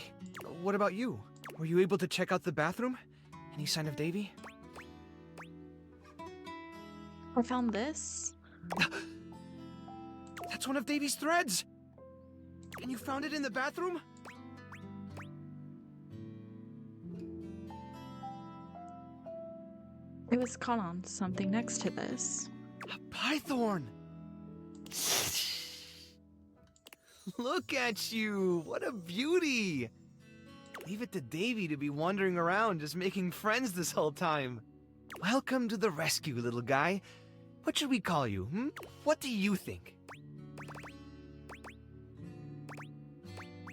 What about you? Were you able to check out the bathroom? Any sign of Davy? I found this. That's one of Davy's threads! And you found it in the bathroom? It was caught on something next to this. A python! Look at you! What a beauty! Leave it to Davy to be wandering around just making friends this whole time. Welcome to the rescue, little guy. What should we call you, What do you think?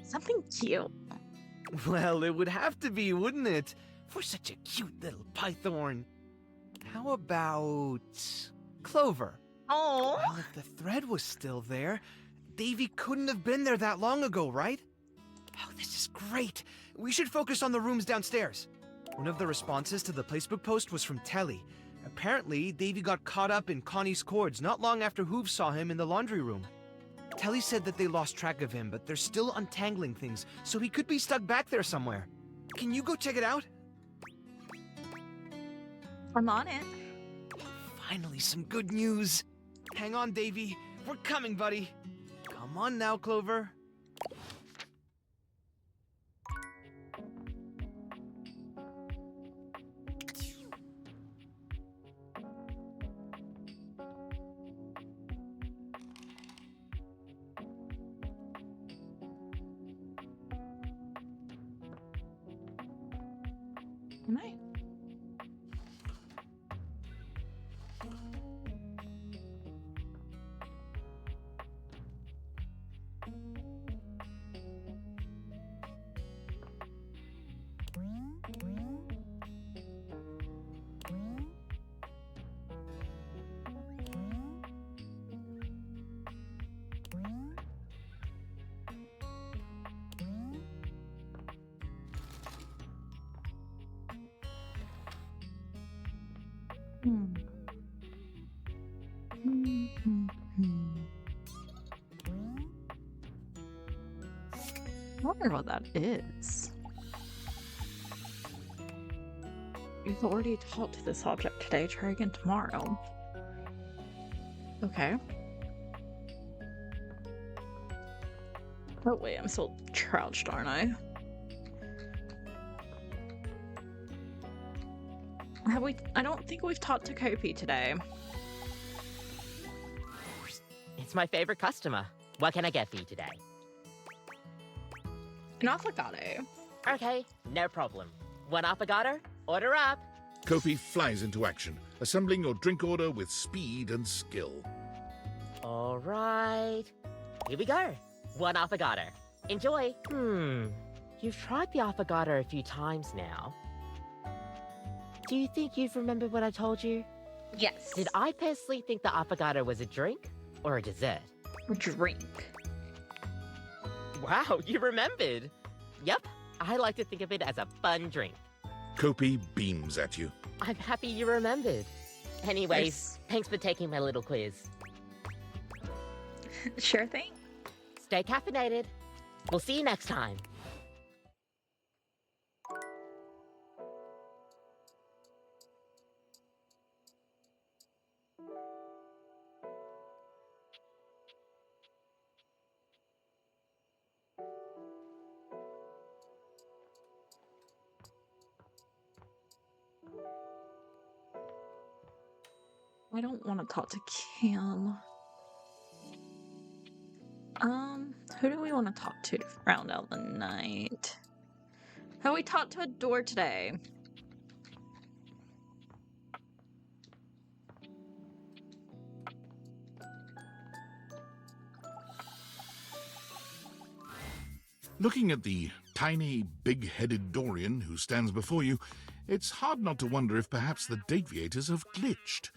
Something cute. Well, it would have to be, wouldn't it? For such a cute little python. How about Clover? Oh. Well, if the thread was still there, Davy couldn't have been there that long ago, right? Oh, this is great. We should focus on the rooms downstairs. One of the responses to the Facebook post was from Telly. Apparently, Davy got caught up in Connie's cords not long after Hooves saw him in the laundry room. Telly said that they lost track of him, but they're still untangling things, so he could be stuck back there somewhere. Can you go check it out? I'm on it. Finally, some good news. Hang on, Davy. We're coming, buddy. Come on now, Clover. Am I? I wonder what that is. You've already talked to this object today. Try again tomorrow. Okay. Oh wait, I'm still crouched, aren't I? Have we? I don't think we've talked to Kopi today. It's my favorite customer. What can I get for you today? An affogato. Okay, no problem. One affogato? Order up. Kopi flies into action, assembling your drink order with speed and skill. All right. Here we go. One affogato. Enjoy. You've tried the affogato a few times now. Do you think you've remembered what I told you? Yes. Did I personally think the affogato was a drink or a dessert? A drink. Wow, you remembered. Yep, I like to think of it as a fun drink. Kopi beams at you. I'm happy you remembered. Anyways, thanks for taking my little quiz. Sure thing. Stay caffeinated. We'll see you next time. I don't want to talk to Kim. Who do we want to talk to round out the night? How we talked to a door today? Looking at the tiny, big-headed Dorian who stands before you, it's hard not to wonder if perhaps the deviators have glitched.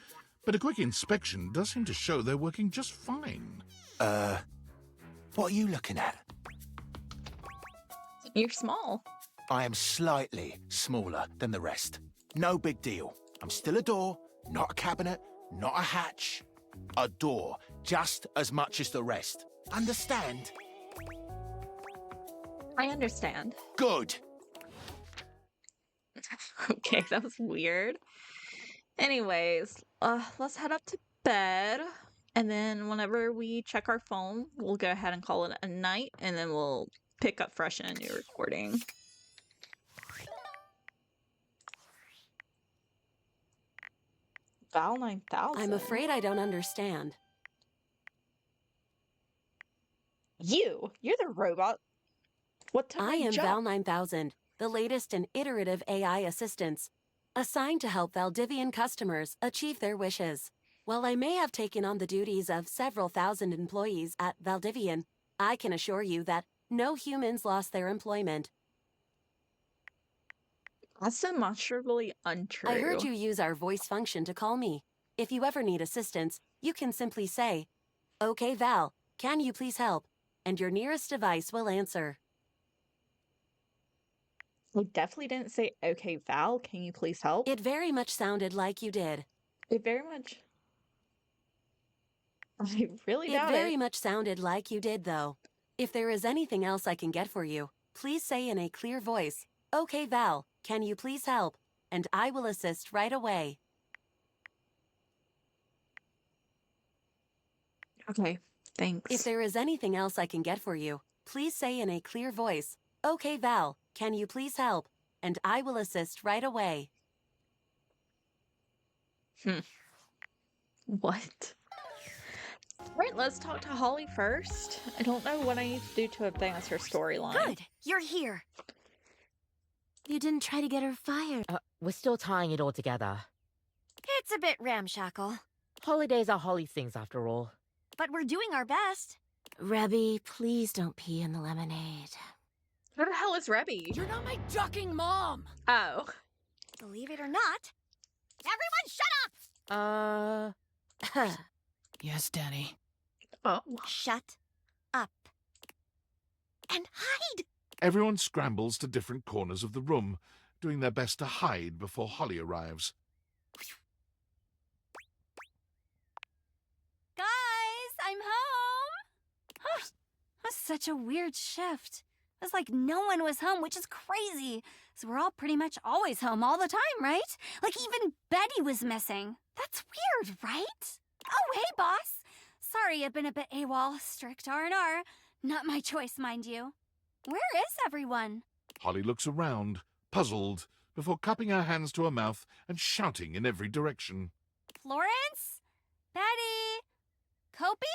But a quick inspection does seem to show they're working just fine. What are you looking at? You're small. I am slightly smaller than the rest. No big deal. I'm still a door, not a cabinet, not a hatch. A door, just as much as the rest. Understand? I understand. Good. Okay, that was weird. Anyways, let's head up to bed. And then whenever we check our phone, we'll go ahead and call it a night. And then we'll pick up fresh in a new recording. Val 9000. I'm afraid I don't understand. You're the robot. What time I am job? Val 9000, the latest in iterative AI assistants, assigned to help Valdivian customers achieve their wishes. While I may have taken on the duties of several thousand employees at Valdivian, I can assure you that no humans lost their employment. That's demonstrably untrue. I heard you use our voice function to call me. If you ever need assistance, you can simply say, "Okay, Val, can you please help?" And your nearest device will answer. I definitely didn't say, "Okay, Val, can you please help?" It very much sounded like you did. It very much... I really doubt It very it. much sounded like you did, though. If there is anything else I can get for you, please say in a clear voice, "Okay, Val, can you please help?" And I will assist right away. Okay, thanks. If there is anything else I can get for you, please say in a clear voice, "Okay, Val, can you please help?" And I will assist right away. What? Alright, let's talk to Holly first. I don't know what I need to do to advance her storyline. Good, you're here. You didn't try to get her fired. We're still tying it all together. It's a bit ramshackle. Holidays are Holly things after all. But we're doing our best. Rebby, please don't pee in the lemonade. Who the hell is Rebby? You're not my ducking mom! Oh. Believe it or not. Everyone shut up! Yes, Danny. Oh. Shut up. And hide! Everyone scrambles to different corners of the room, doing their best to hide before Holly arrives. Guys, I'm home! That's such a weird shift. It's like no one was home, which is crazy. So we're all pretty much always home all the time, right? Like even Betty was missing. That's weird, right? Oh, hey, boss. Sorry, I've been a bit AWOL. Strict R&R. Not my choice, mind you. Where is everyone? Holly looks around, puzzled, before cupping her hands to her mouth and shouting in every direction. Florence? Betty? Kopi?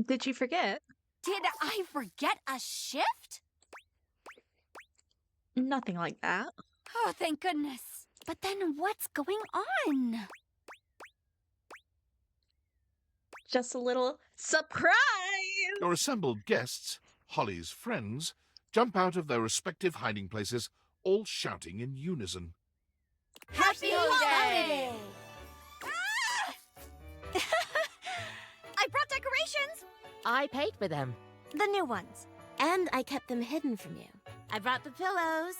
Did you forget? Did I forget a shift? Nothing like that. Oh, thank goodness. But then what's going on? Just a little surprise! Your assembled guests, Holly's friends, jump out of their respective hiding places, all shouting in unison. Happy holiday! I paid for them. The new ones. And I kept them hidden from you. I brought the pillows.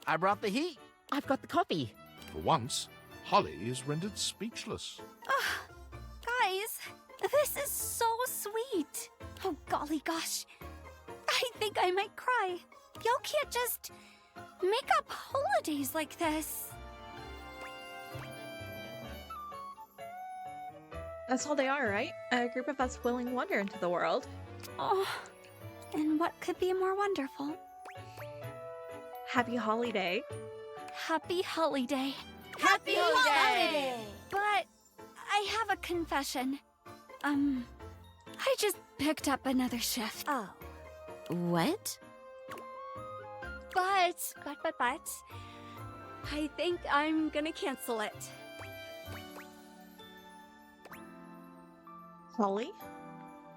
I brought the heat. I've got the coffee. For once, Holly is rendered speechless. Guys, this is so sweet. Oh, golly gosh. I think I might cry. Y'all can't just make up holidays like this. That's all they are, right? A group of us willing wonder into the world. Oh, and what could be more wonderful? Happy holiday. Happy holiday. Happy holiday! But I have a confession. I just picked up another shift. Oh. What? But, I think I'm gonna cancel it. Holly?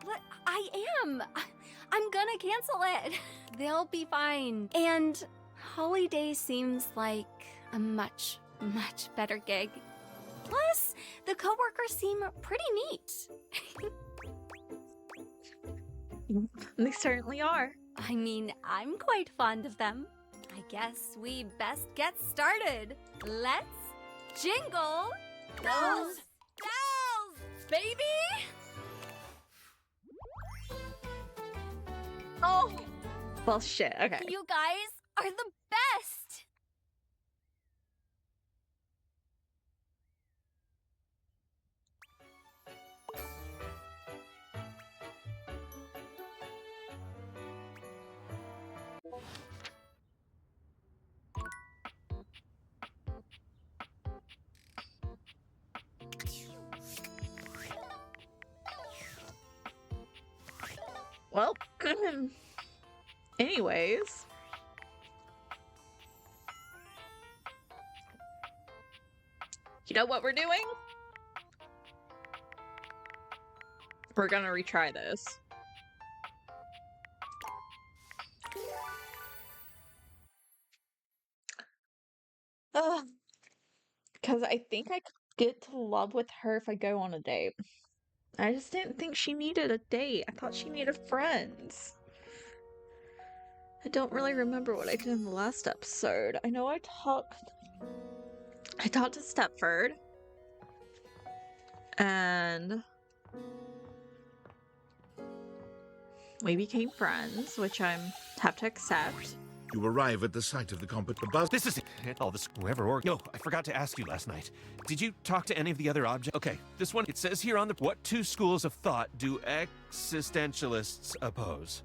But I am. I'm gonna cancel it. They'll be fine. And holiday seems like a much, much better gig. Plus, the coworkers seem pretty neat. They certainly are. I mean, I'm quite fond of them. I guess we best get started. Let's jingle those bells, baby! Oh! Well, shit, okay. You guys are the best! Well, anyways. You know what we're doing? We're gonna retry this. Because I think I could get to love with her if I go on a date. I just didn't think she needed a date. I thought she needed friends. I don't really remember what I did in the last episode. I know I talked to Stepford. And we became friends, which I have to accept. You arrive at the site of the the buzz. This is it. All this, whoever or no, I forgot to ask you last night. Did you talk to any of the other objects? Okay, this one, it says here on the... What two schools of thought do existentialists oppose?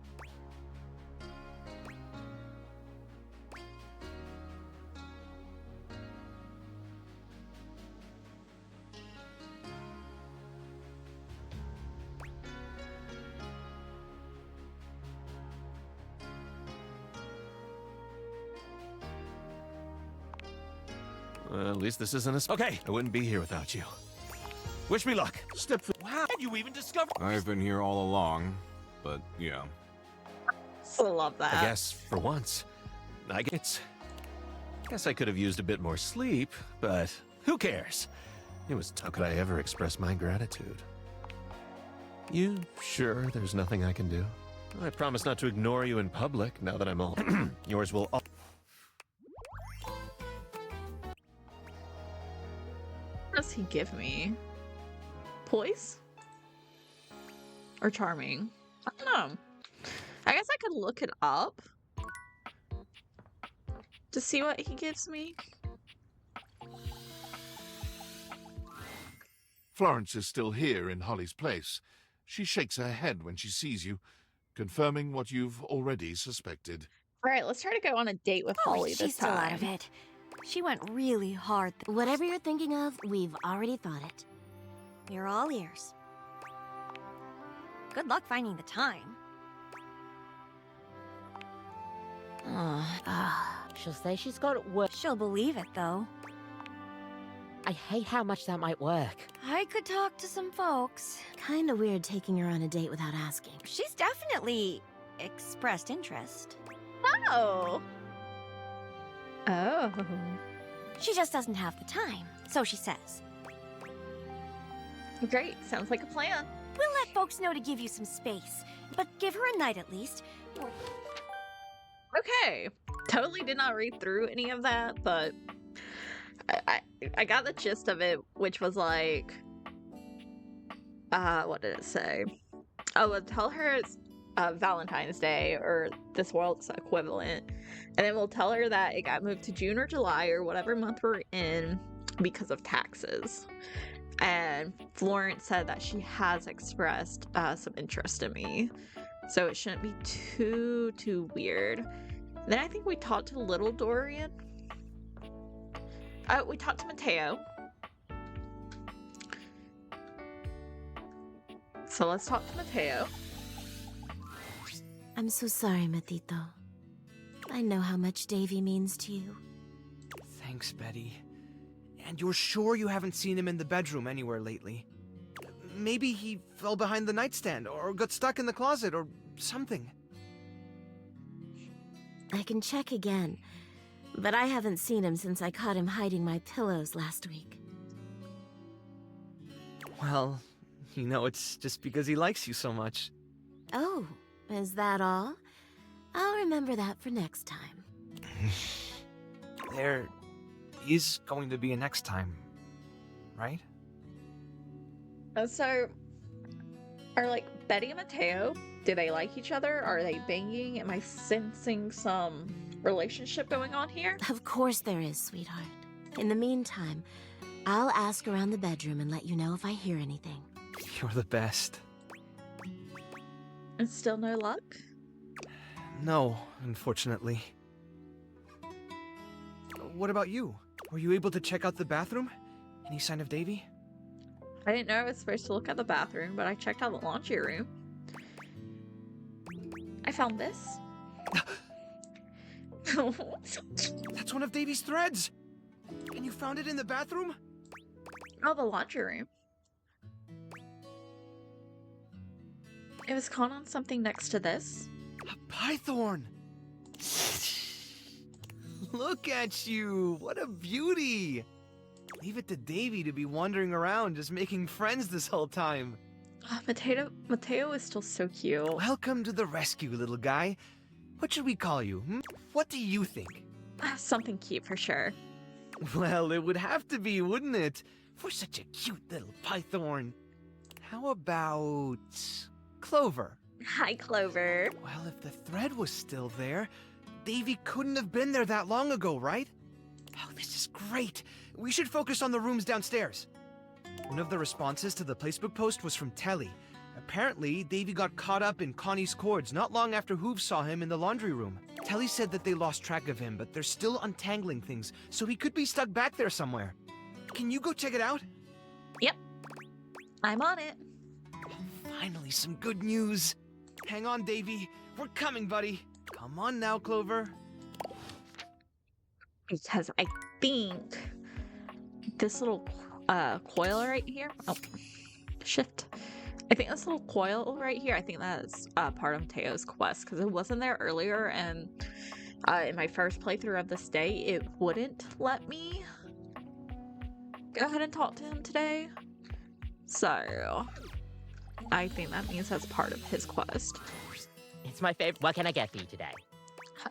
At least this isn't a... Okay, I wouldn't be here without you. Wish me luck. Stepford. Wow, you even discovered... I've been here all along, but yeah. I love that. I guess, for once, I guess I could have used a bit more sleep, but who cares? It was... How could I ever express my gratitude? You sure there's nothing I can do? I promise not to ignore you in public now that I'm all... Yours will... What does he give me? Poise? Or charming? I don't know. I guess I could look it up to see what he gives me. Florence is still here in Holly's place. She shakes her head when she sees you, confirming what you've already suspected. All right, let's try to go on a date with Holly she's this still time. out of it. She went really hard. Whatever you're thinking of, we've already thought it. You're all ears. Good luck finding the time. She'll say she's got work. She'll believe it, though. I hate how much that might work. I could talk to some folks. Kinda weird taking her on a date without asking. She's definitely expressed interest. Oh. Oh. She just doesn't have the time, so she says. Great. Sounds like a plan. We'll let folks know to give you some space, but give her a night at least. Okay. Totally did not read through any of that, but I got the gist of it, which was like, what did it say? Oh, we'll tell her it's Valentine's Day or this world's equivalent, and then we'll tell her that it got moved to June or July or whatever month we're in because of taxes. And Florence said that she has expressed some interest in me, so it shouldn't be too weird. Then I think we talked to little Dorian. We talked to Mateo. So let's talk to Mateo. I'm so sorry, Matito. I know how much Davy means to you. Thanks, Betty. And you're sure you haven't seen him in the bedroom anywhere lately? Maybe he fell behind the nightstand, or got stuck in the closet, or something. I can check again, but I haven't seen him since I caught him hiding my pillows last week. Well, you know, it's just because he likes you so much. Oh, is that all? I'll remember that for next time. There is going to be a next time, right? So, are like Betty and Mateo, do they like each other? Are they banging? Am I sensing some relationship going on here? Of course there is, sweetheart. In the meantime, I'll ask around the bedroom and let you know if I hear anything. You're the best. And still no luck? No, unfortunately. What about you? Were you able to check out the bathroom? Any sign of Davy? I didn't know I was supposed to look at the bathroom, but I checked out the laundry room. I found this. That's one of Davy's threads! And you found it in the bathroom? Oh, the laundry room. It was caught on something next to this. A python! Look at you! What a beauty! Leave it to Davy to be wandering around just making friends this whole time. Mateo is still so cute. Welcome to the rescue, little guy. What should we call you? What do you think? Something cute for sure. Well, it would have to be, wouldn't it? For such a cute little python. How about Clover? Hi, Clover. Well, if the thread was still there, Davy couldn't have been there that long ago, right? Oh, this is great. We should focus on the rooms downstairs. One of the responses to the Facebook post was from Telly. Apparently, Davy got caught up in Connie's cords not long after Hooves saw him in the laundry room. Telly said that they lost track of him, but they're still untangling things, so he could be stuck back there somewhere. Can you go check it out? Yep. I'm on it. Finally, some good news. Hang on, Davy. We're coming, buddy. Come on now, Clover. Because I think this little coil right here. Oh, shift. I think this little coil right here, I think that's part of Mateo's quest because it wasn't there earlier, and in my first playthrough of this day, it wouldn't let me go ahead and talk to him today. So I think that means that's part of his quest. It's my favorite. What can I get for you today?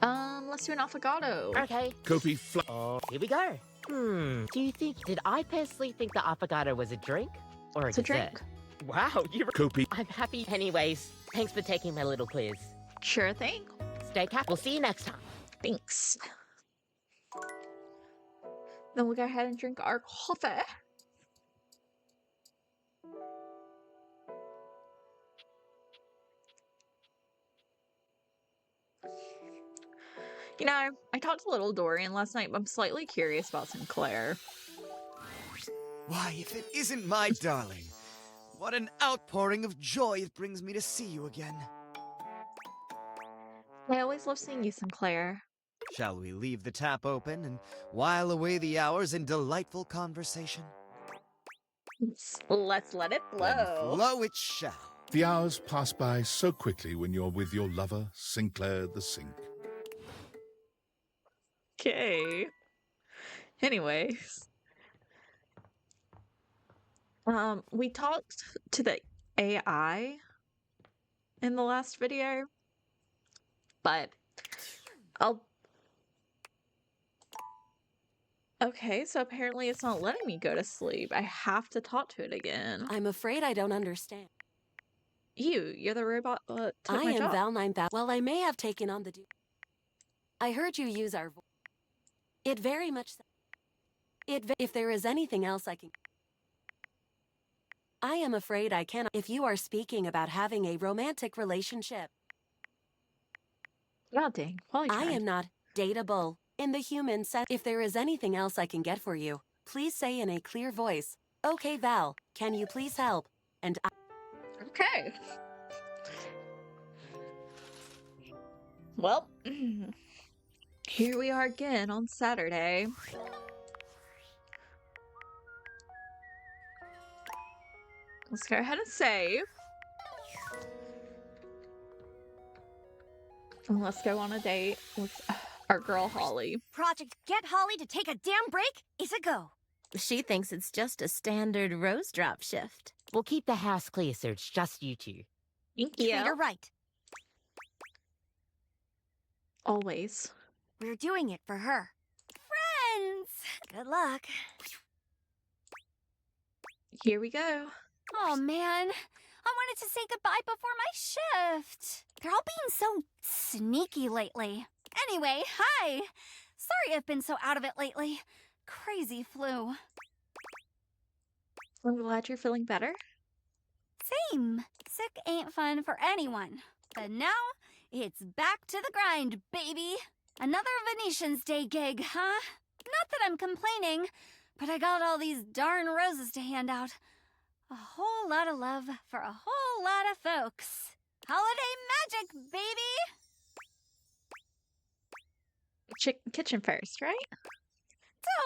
Let's do an affogato. Okay. Kopi, Here we go. Do you think, did I personally think the affogato was a drink? Or a It's a dessert? drink. Wow, you're... Kopi. I'm happy. Anyways, thanks for taking my little quiz. Sure thing. Stay cap. We'll see you next time. Thanks. Then we'll go ahead and drink our coffee. You know, I talked to little Dorian last night, but I'm slightly curious about Sinclair. Why, if it isn't my darling, what an outpouring of joy it brings me to see you again. I always love seeing you, Sinclair. Shall we leave the tap open and while away the hours in delightful conversation? Let's let it blow. Blow it shall. The hours pass by so quickly when you're with your lover, Sinclair the Sink. Okay. Anyways. We talked to the AI in the last video, but I'll... Okay, so apparently it's not letting me go to sleep. I have to talk to it again. I'm afraid I don't understand. You're the robot that took I my am job. Val 9000. Well, I may have taken on the duty. I heard you use our voice. It very much. If there is anything else I can. I am afraid I cannot. If you are speaking about having a romantic relationship. God dang, I am not dateable in the human sense. If there is anything else I can get for you, please say in a clear voice, "Okay, Val, can you please help?" And I... Okay. Well, here we are again on Saturday. Let's go ahead and save. And let's go on a date with our girl Holly. Project Get Holly to take a damn break is a go. She thinks it's just a standard rose drop shift. We'll keep the house clear so it's just you two. Thank you. You're right. Always. We're doing it for her. Friends! Good luck. Here we go. Oh, man. I wanted to say goodbye before my shift. They're all being so sneaky lately. Anyway, hi. Sorry I've been so out of it lately. Crazy flu. I'm glad you're feeling better. Same. Sick ain't fun for anyone. But now, it's back to the grind, baby. Another Venetian's Day gig, huh? Not that I'm complaining, but I got all these darn roses to hand out. A whole lot of love for a whole lot of folks. Holiday magic, baby! Kitchen first, right?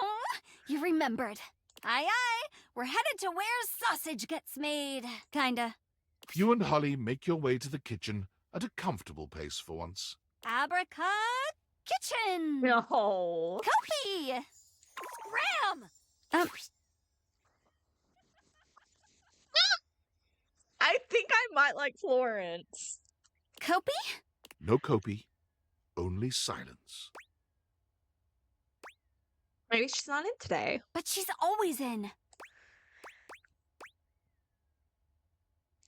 Oh, you remembered. Aye, aye. We're headed to where sausage gets made. Kinda. You and Holly make your way to the kitchen at a comfortable pace for once. Abraca kitchen! No. Copy! Scram! I think I might like Florence. Copy? No copy, only silence. Maybe she's not in today. But she's always in.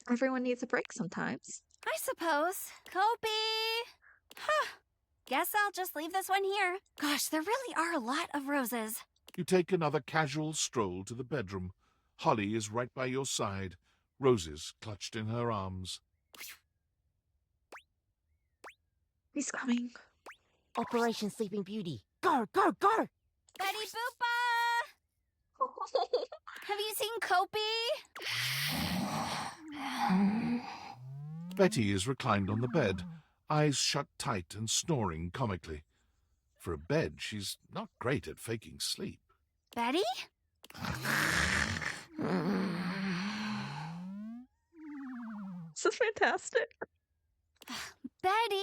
Everyone needs a break sometimes. I suppose. Copy! Huh. Guess I'll just leave this one here. Gosh, there really are a lot of roses. You take another casual stroll to the bedroom. Holly is right by your side, roses clutched in her arms. He's coming. Operation Sleeping Beauty. Go, go, go! Betty Boopa! Have you seen Copy? Betty is reclined on the bed, eyes shut tight and snoring comically. For a bed, she's not great at faking sleep. Betty? This is fantastic. Betty!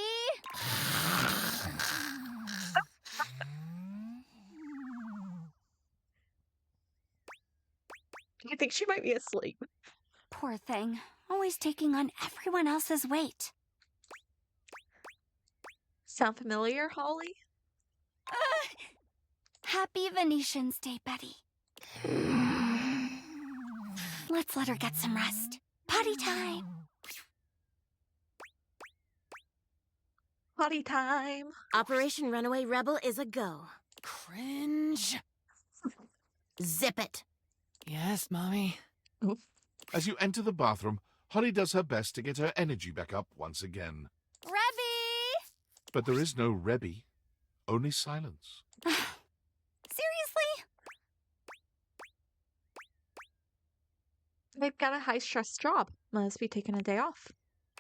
I think she might be asleep. Poor thing. Always taking on everyone else's weight. Sound familiar, Holly? Happy Venetian's Day, Betty. Let's let her get some rest. Potty time. Potty time. Operation Runaway Rebel is a go. Cringe. Zip it. Yes, Mommy. As you enter the bathroom, Holly does her best to get her energy back up once again. Rebby! But there is no Rebby, only silence. Seriously? They've got a high-stress job. Must be taking a day off.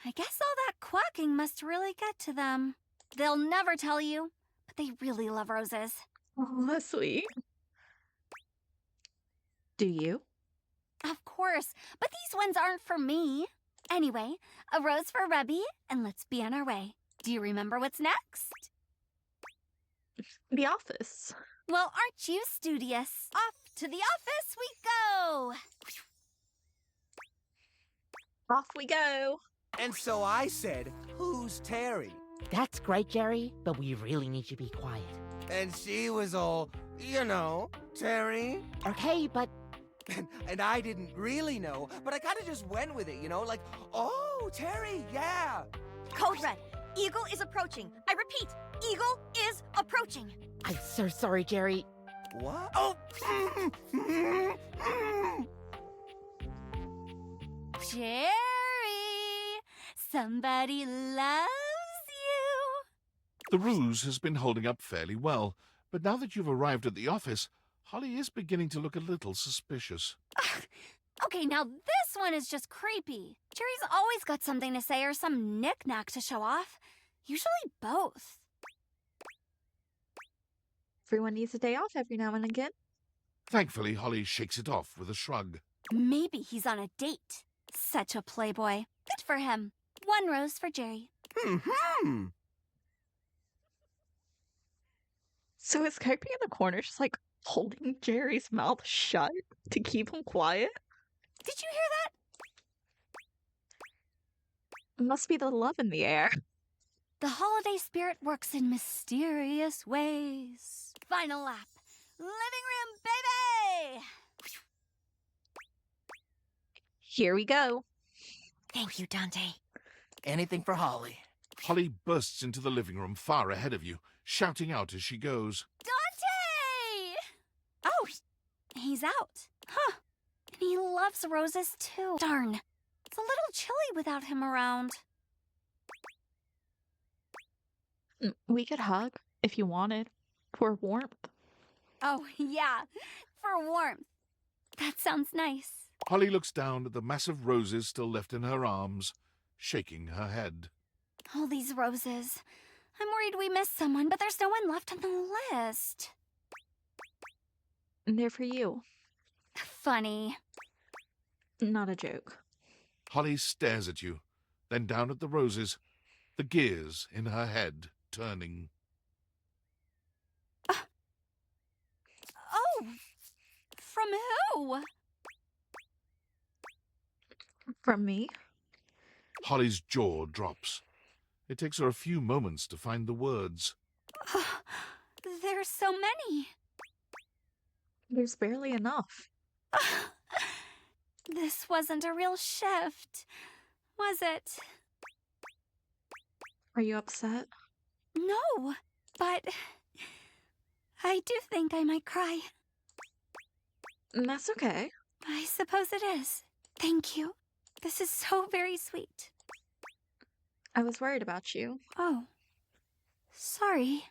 I guess all that quacking must really get to them. They'll never tell you, but they really love roses. Oh, that's sweet. Do you? Of course, but these ones aren't for me. Anyway, a rose for Rebby, and let's be on our way. Do you remember what's next? The office. Well, aren't you studious? Off to the office we go! Off we go. And so I said, who's Terry? That's great, Jerry, but we really need you to be quiet. And she was all, you know, Terry. Okay, but... And I didn't really know, but I kind of just went with it, you know? Like, oh, Terry, yeah. Code Red. Eagle is approaching. I repeat, Eagle is approaching. I'm so sorry, Jerry. What? Oh! Jerry! Somebody loves you. The ruse has been holding up fairly well, but now that you've arrived at the office, Holly is beginning to look a little suspicious. Okay, now this one is just creepy. Jerry's always got something to say or some knick-knack to show off. Usually both. Everyone needs a day off every now and again. Thankfully, Holly shakes it off with a shrug. Maybe he's on a date. Such a playboy. Good for him. 1 rose for Jerry. So is Kopi in the corner just like holding Jerry's mouth shut to keep him quiet? Did you hear that? It must be the love in the air. The holiday spirit works in mysterious ways. Final lap. Living room, baby! Here we go. Thank you, Dante. Anything for Holly. Holly bursts into the living room far ahead of you, shouting out as she goes. Dante! Oh, he's out. Huh. And he loves roses, too. Darn. It's a little chilly without him around. We could hug if you wanted, for warmth. Oh, yeah. For warmth. That sounds nice. Holly looks down at the massive roses still left in her arms, shaking her head. All these roses. I'm worried we missed someone, but there's no one left on the list. And they're for you. Funny. Not a joke. Holly stares at you, then down at the roses, the gears in her head turning. Oh! From who? From me? Holly's jaw drops. It takes her a few moments to find the words. There's so many. There's barely enough. This wasn't a real shift, was it? Are you upset? No, but I do think I might cry. That's okay. I suppose it is. Thank you. This is so very sweet. I was worried about you. Oh. Sorry.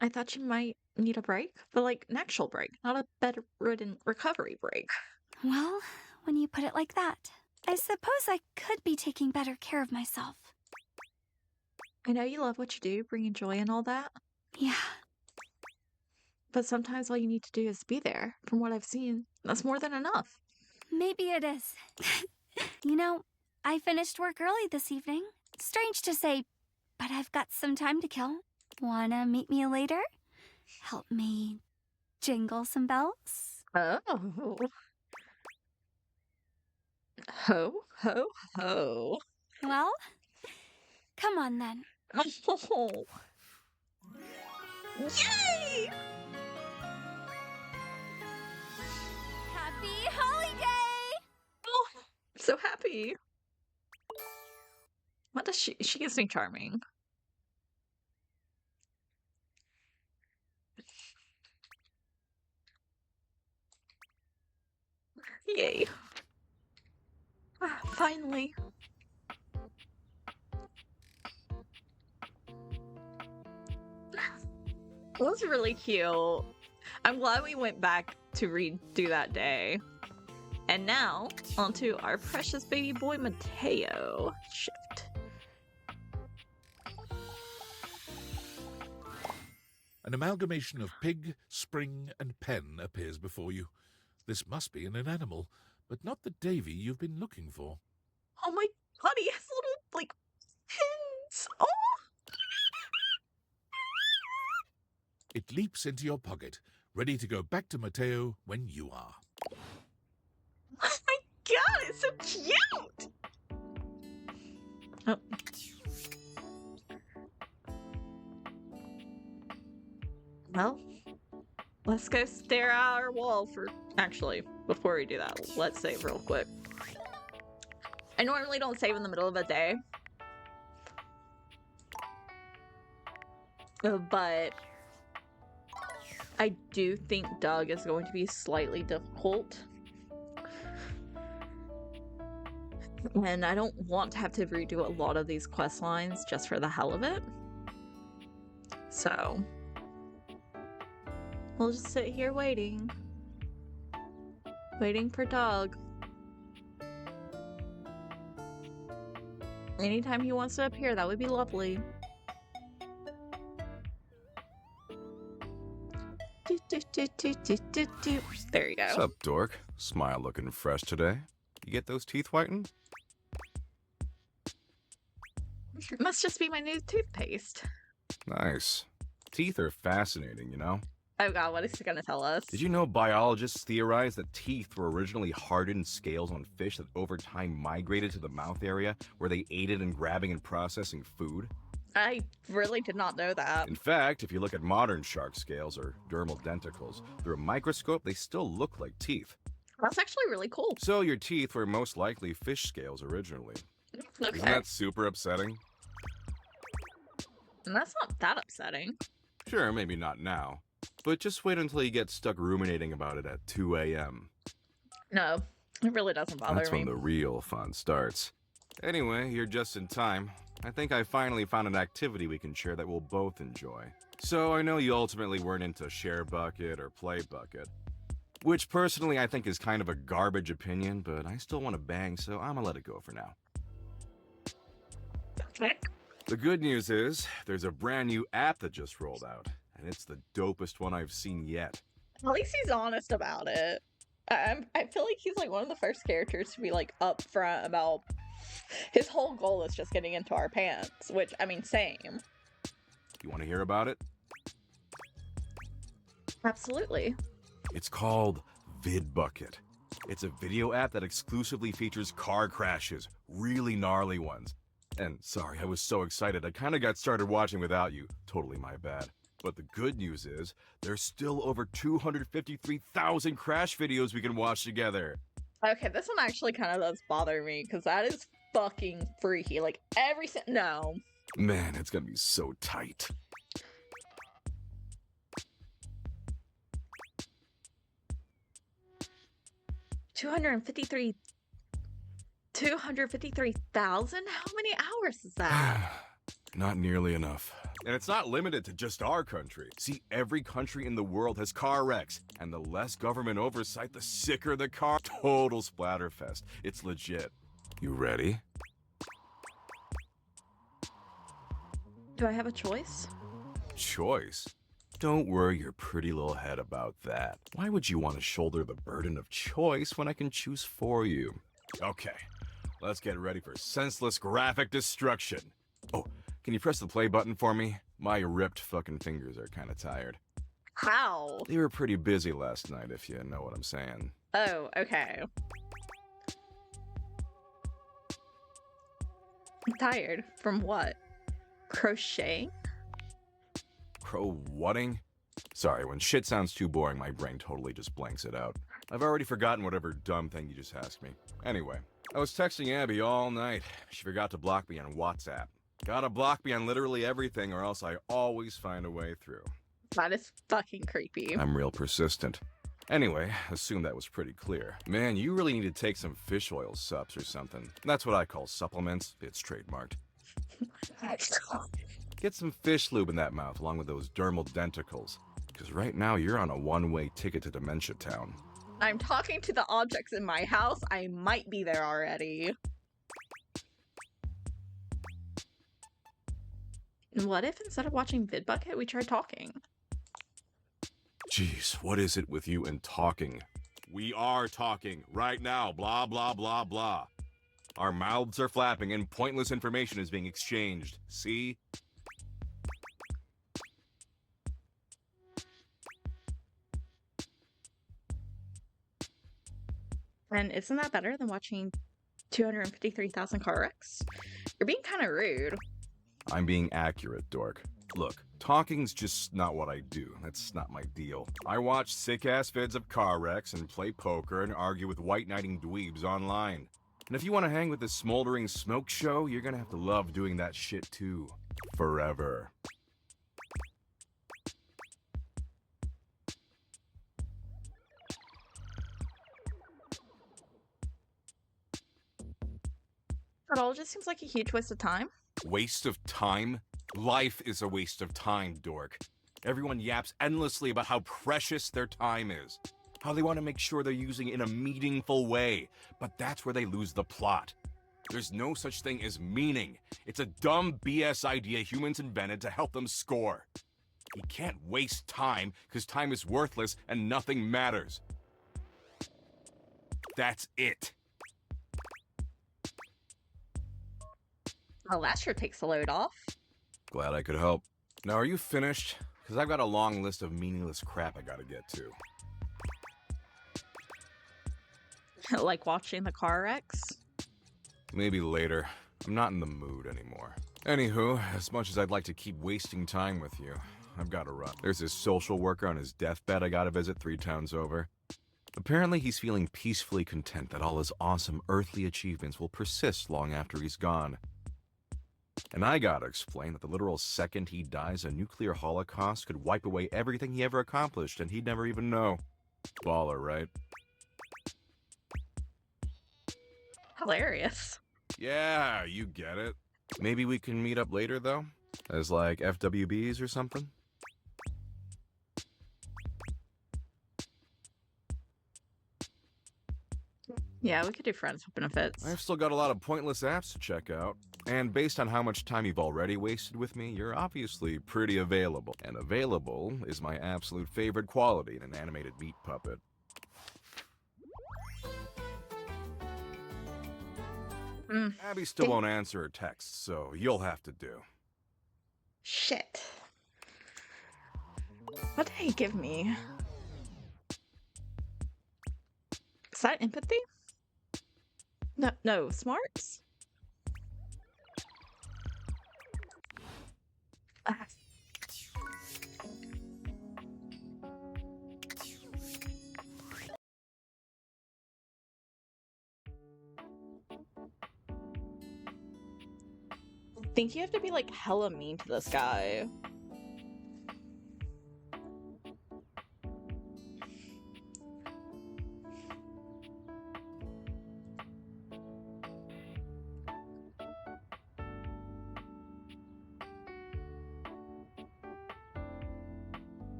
I thought you might need a break, but like an actual break, not a bedridden recovery break. Well, when you put it like that, I suppose I could be taking better care of myself. I know you love what you do, bringing joy and all that. Yeah. But sometimes all you need to do is be there. From what I've seen, that's more than enough. Maybe it is. You know, I finished work early this evening. Strange to say, but I've got some time to kill. Wanna meet me later? Help me jingle some bells? Oh. Ho, ho, ho. Well, come on then. Oh. Yay! Happy holiday! Oh, so happy. What does she gives me charming. Yay. Finally. It was really cute. I'm glad we went back to redo that day. And now, onto our precious baby boy Mateo. Shift. An amalgamation of pig, spring, and pen appears before you. This must be an animal, but not the Davy you've been looking for. Oh my god, he has little, like, pins! Oh! It leaps into your pocket, ready to go back to Mateo when you are. Oh my god, it's so cute! Oh. Well, let's go stare at our wall for... Actually, before we do that, let's save real quick. I normally don't save in the middle of a day. But I do think Doug is going to be slightly difficult. And I don't want to have to redo a lot of these quest lines just for the hell of it. So we'll just sit here waiting. Waiting for Doug. Anytime he wants to appear, that would be lovely. There you go. What's up, dork? Smile looking fresh today. You get those teeth whitened? It must just be my new toothpaste. Nice. Teeth are fascinating, you know? Oh god, what is he gonna tell us? Did you know biologists theorize that teeth were originally hardened scales on fish that over time migrated to the mouth area where they aided in grabbing and processing food? I really did not know that. In fact, if you look at modern shark scales or dermal denticles through a microscope, they still look like teeth. That's actually really cool. So your teeth were most likely fish scales originally. Okay. Isn't that super upsetting? And that's not that upsetting. Sure, maybe not now. But just wait until you get stuck ruminating about it at 2 a.m. No, it really doesn't bother That's me. when the real fun starts. Anyway, you're just in time. I think I finally found an activity we can share that we'll both enjoy. So I know you ultimately weren't into share bucket or play bucket, which personally I think is kind of a garbage opinion, but I still want to bang, so I'm gonna let it go for now. Okay. The good news is, there's a brand new app that just rolled out, and it's the dopest one I've seen yet. At least he's honest about it. I feel like he's like one of the first characters to be like upfront about his whole goal is just getting into our pants, which, I mean, same. You want to hear about it? Absolutely. It's called VidBucket. It's a video app that exclusively features car crashes, really gnarly ones. And sorry, I was so excited, I kind of got started watching without you. Totally my bad. But the good news is, there's still over 253,000 crash videos we can watch together. Okay, this one actually kind of does bother me, because that is fucking freaky. Like, no. Man, it's gonna be so tight. $253,000? How many hours is that? Not nearly enough. And it's not limited to just our country. See, every country in the world has car wrecks, and the less government oversight, the sicker the car. Total splatterfest. It's legit. You ready? Do I have a choice? Choice? Don't worry your pretty little head about that. Why would you want to shoulder the burden of choice when I can choose for you? Okay, let's get ready for senseless graphic destruction. Oh, can you press the play button for me? My ripped fucking fingers are kind of tired. How? They were pretty busy last night, if you know what I'm saying. Oh, okay. I'm tired. From what? Crocheting? Crow-whatting? Sorry, when shit sounds too boring, my brain totally just blanks it out. I've already forgotten whatever dumb thing you just asked me. Anyway, I was texting Abby all night. She forgot to block me on WhatsApp. Gotta block me on literally everything or else I always find a way through. That is fucking creepy. I'm real persistent. Anyway, assume that was pretty clear. Man, you really need to take some fish oil sups or something. That's what I call supplements. It's trademarked. Get some fish lube in that mouth along with those dermal denticles. Because right now you're on a one-way ticket to Dementia Town. I'm talking to the objects in my house. I might be there already. What if instead of watching VidBucket, we tried talking? Jeez, what is it with you and talking? We are talking right now, blah, blah, blah, blah. Our mouths are flapping and pointless information is being exchanged. See? And isn't that better than watching 253,000 car wrecks? You're being kind of rude. I'm being accurate, dork. Look, talking's just not what I do. That's not my deal. I watch sick-ass vids of car wrecks and play poker and argue with white-knighting dweebs online. And if you want to hang with this smoldering smoke show, you're gonna have to love doing that shit too. Forever. It all just seems like a huge waste of time. Waste of time? Life is a waste of time, dork. Everyone yaps endlessly about how precious their time is. How they want to make sure they're using it in a meaningful way. But that's where they lose the plot. There's no such thing as meaning. It's a dumb BS idea humans invented to help them score. You can't waste time because time is worthless and nothing matters. That's it. Well, that sure takes the load off. Glad I could help. Now, are you finished? Because I've got a long list of meaningless crap I gotta get to. Like watching the car wrecks? Maybe later. I'm not in the mood anymore. Anywho, as much as I'd like to keep wasting time with you, I've gotta run. There's this social worker on his deathbed I gotta visit 3 towns over. Apparently he's feeling peacefully content that all his awesome earthly achievements will persist long after he's gone. And I gotta explain that the literal second he dies, a nuclear holocaust could wipe away everything he ever accomplished, and he'd never even know. Baller, right? Hilarious. Yeah, you get it. Maybe we can meet up later, though? As like FWBs or something? Yeah, we could do friends with benefits. I've still got a lot of pointless apps to check out. And based on how much time you've already wasted with me, you're obviously pretty available. And available is my absolute favorite quality in an animated meat puppet. Abby still won't answer her texts, so you'll have to do. Shit. What did he give me? Is that empathy? No, smarts? Ah. I think you have to be like hella mean to this guy.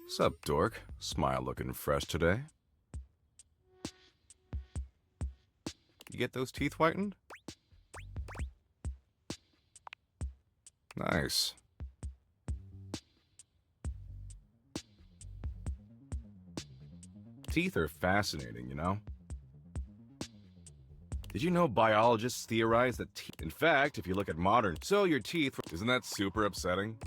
Sup, dork? Smile looking fresh today. You get those teeth whitened? Nice. Teeth are fascinating, you know? Did you know biologists theorize that teeth... In fact, if you look at modern... So your teeth... Isn't that super upsetting?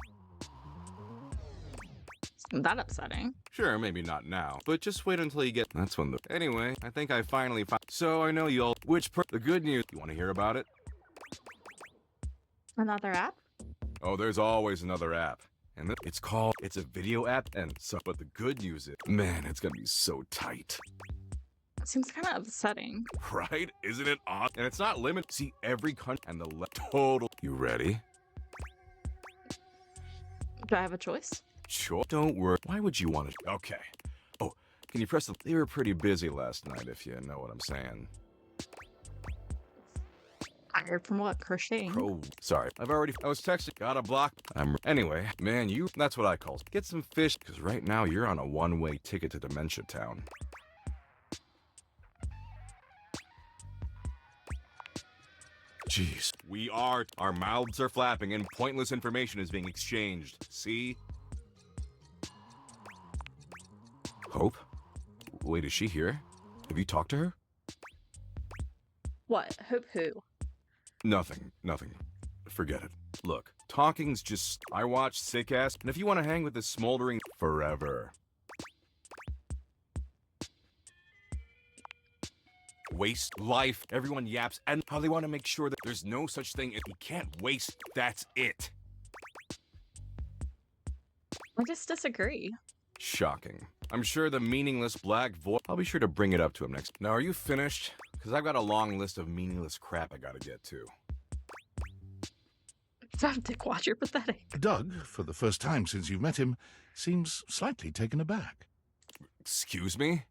That upsetting. Sure, maybe not now, but just wait until you get... That's when the... Anyway, I think I finally found... So I know you'll... The good news... You want to hear about it? Another app? Oh, there's always another app. And it's called... It's a video app, and so... But the good news is... Man, it's gonna be so tight. It seems kind of upsetting. Right? Isn't it odd? And it's not limited. See, every country and the total... You ready? Do I have a choice? Sure. Don't worry. Why would you want to... Okay. Oh, can you press the... They were pretty busy last night, if you know what I'm saying. Tired from what? Crocheting? Sorry, I was texting, got a block. Anyway, man, that's what I call. Get some fish, because right now you're on a one-way ticket to Dementia Town. Jeez. Our mouths are flapping and pointless information is being exchanged. See? Hope? Wait, is she here? Have you talked to her? What? Hope who? Nothing. Forget it. Look, talking's just... I watch sick ass, and if you want to hang with this smoldering forever... Waste life. Everyone yaps, and how they want to make sure that there's no such thing as you can't waste. That's it. I just disagree. Shocking. I'm sure the meaningless black voice... I'll be sure to bring it up to him next. Now, are you finished? Because I've got a long list of meaningless crap I gotta get to. Stop, Dickwad, you're pathetic. Doug, for the first time since you've met him, seems slightly taken aback. Excuse me?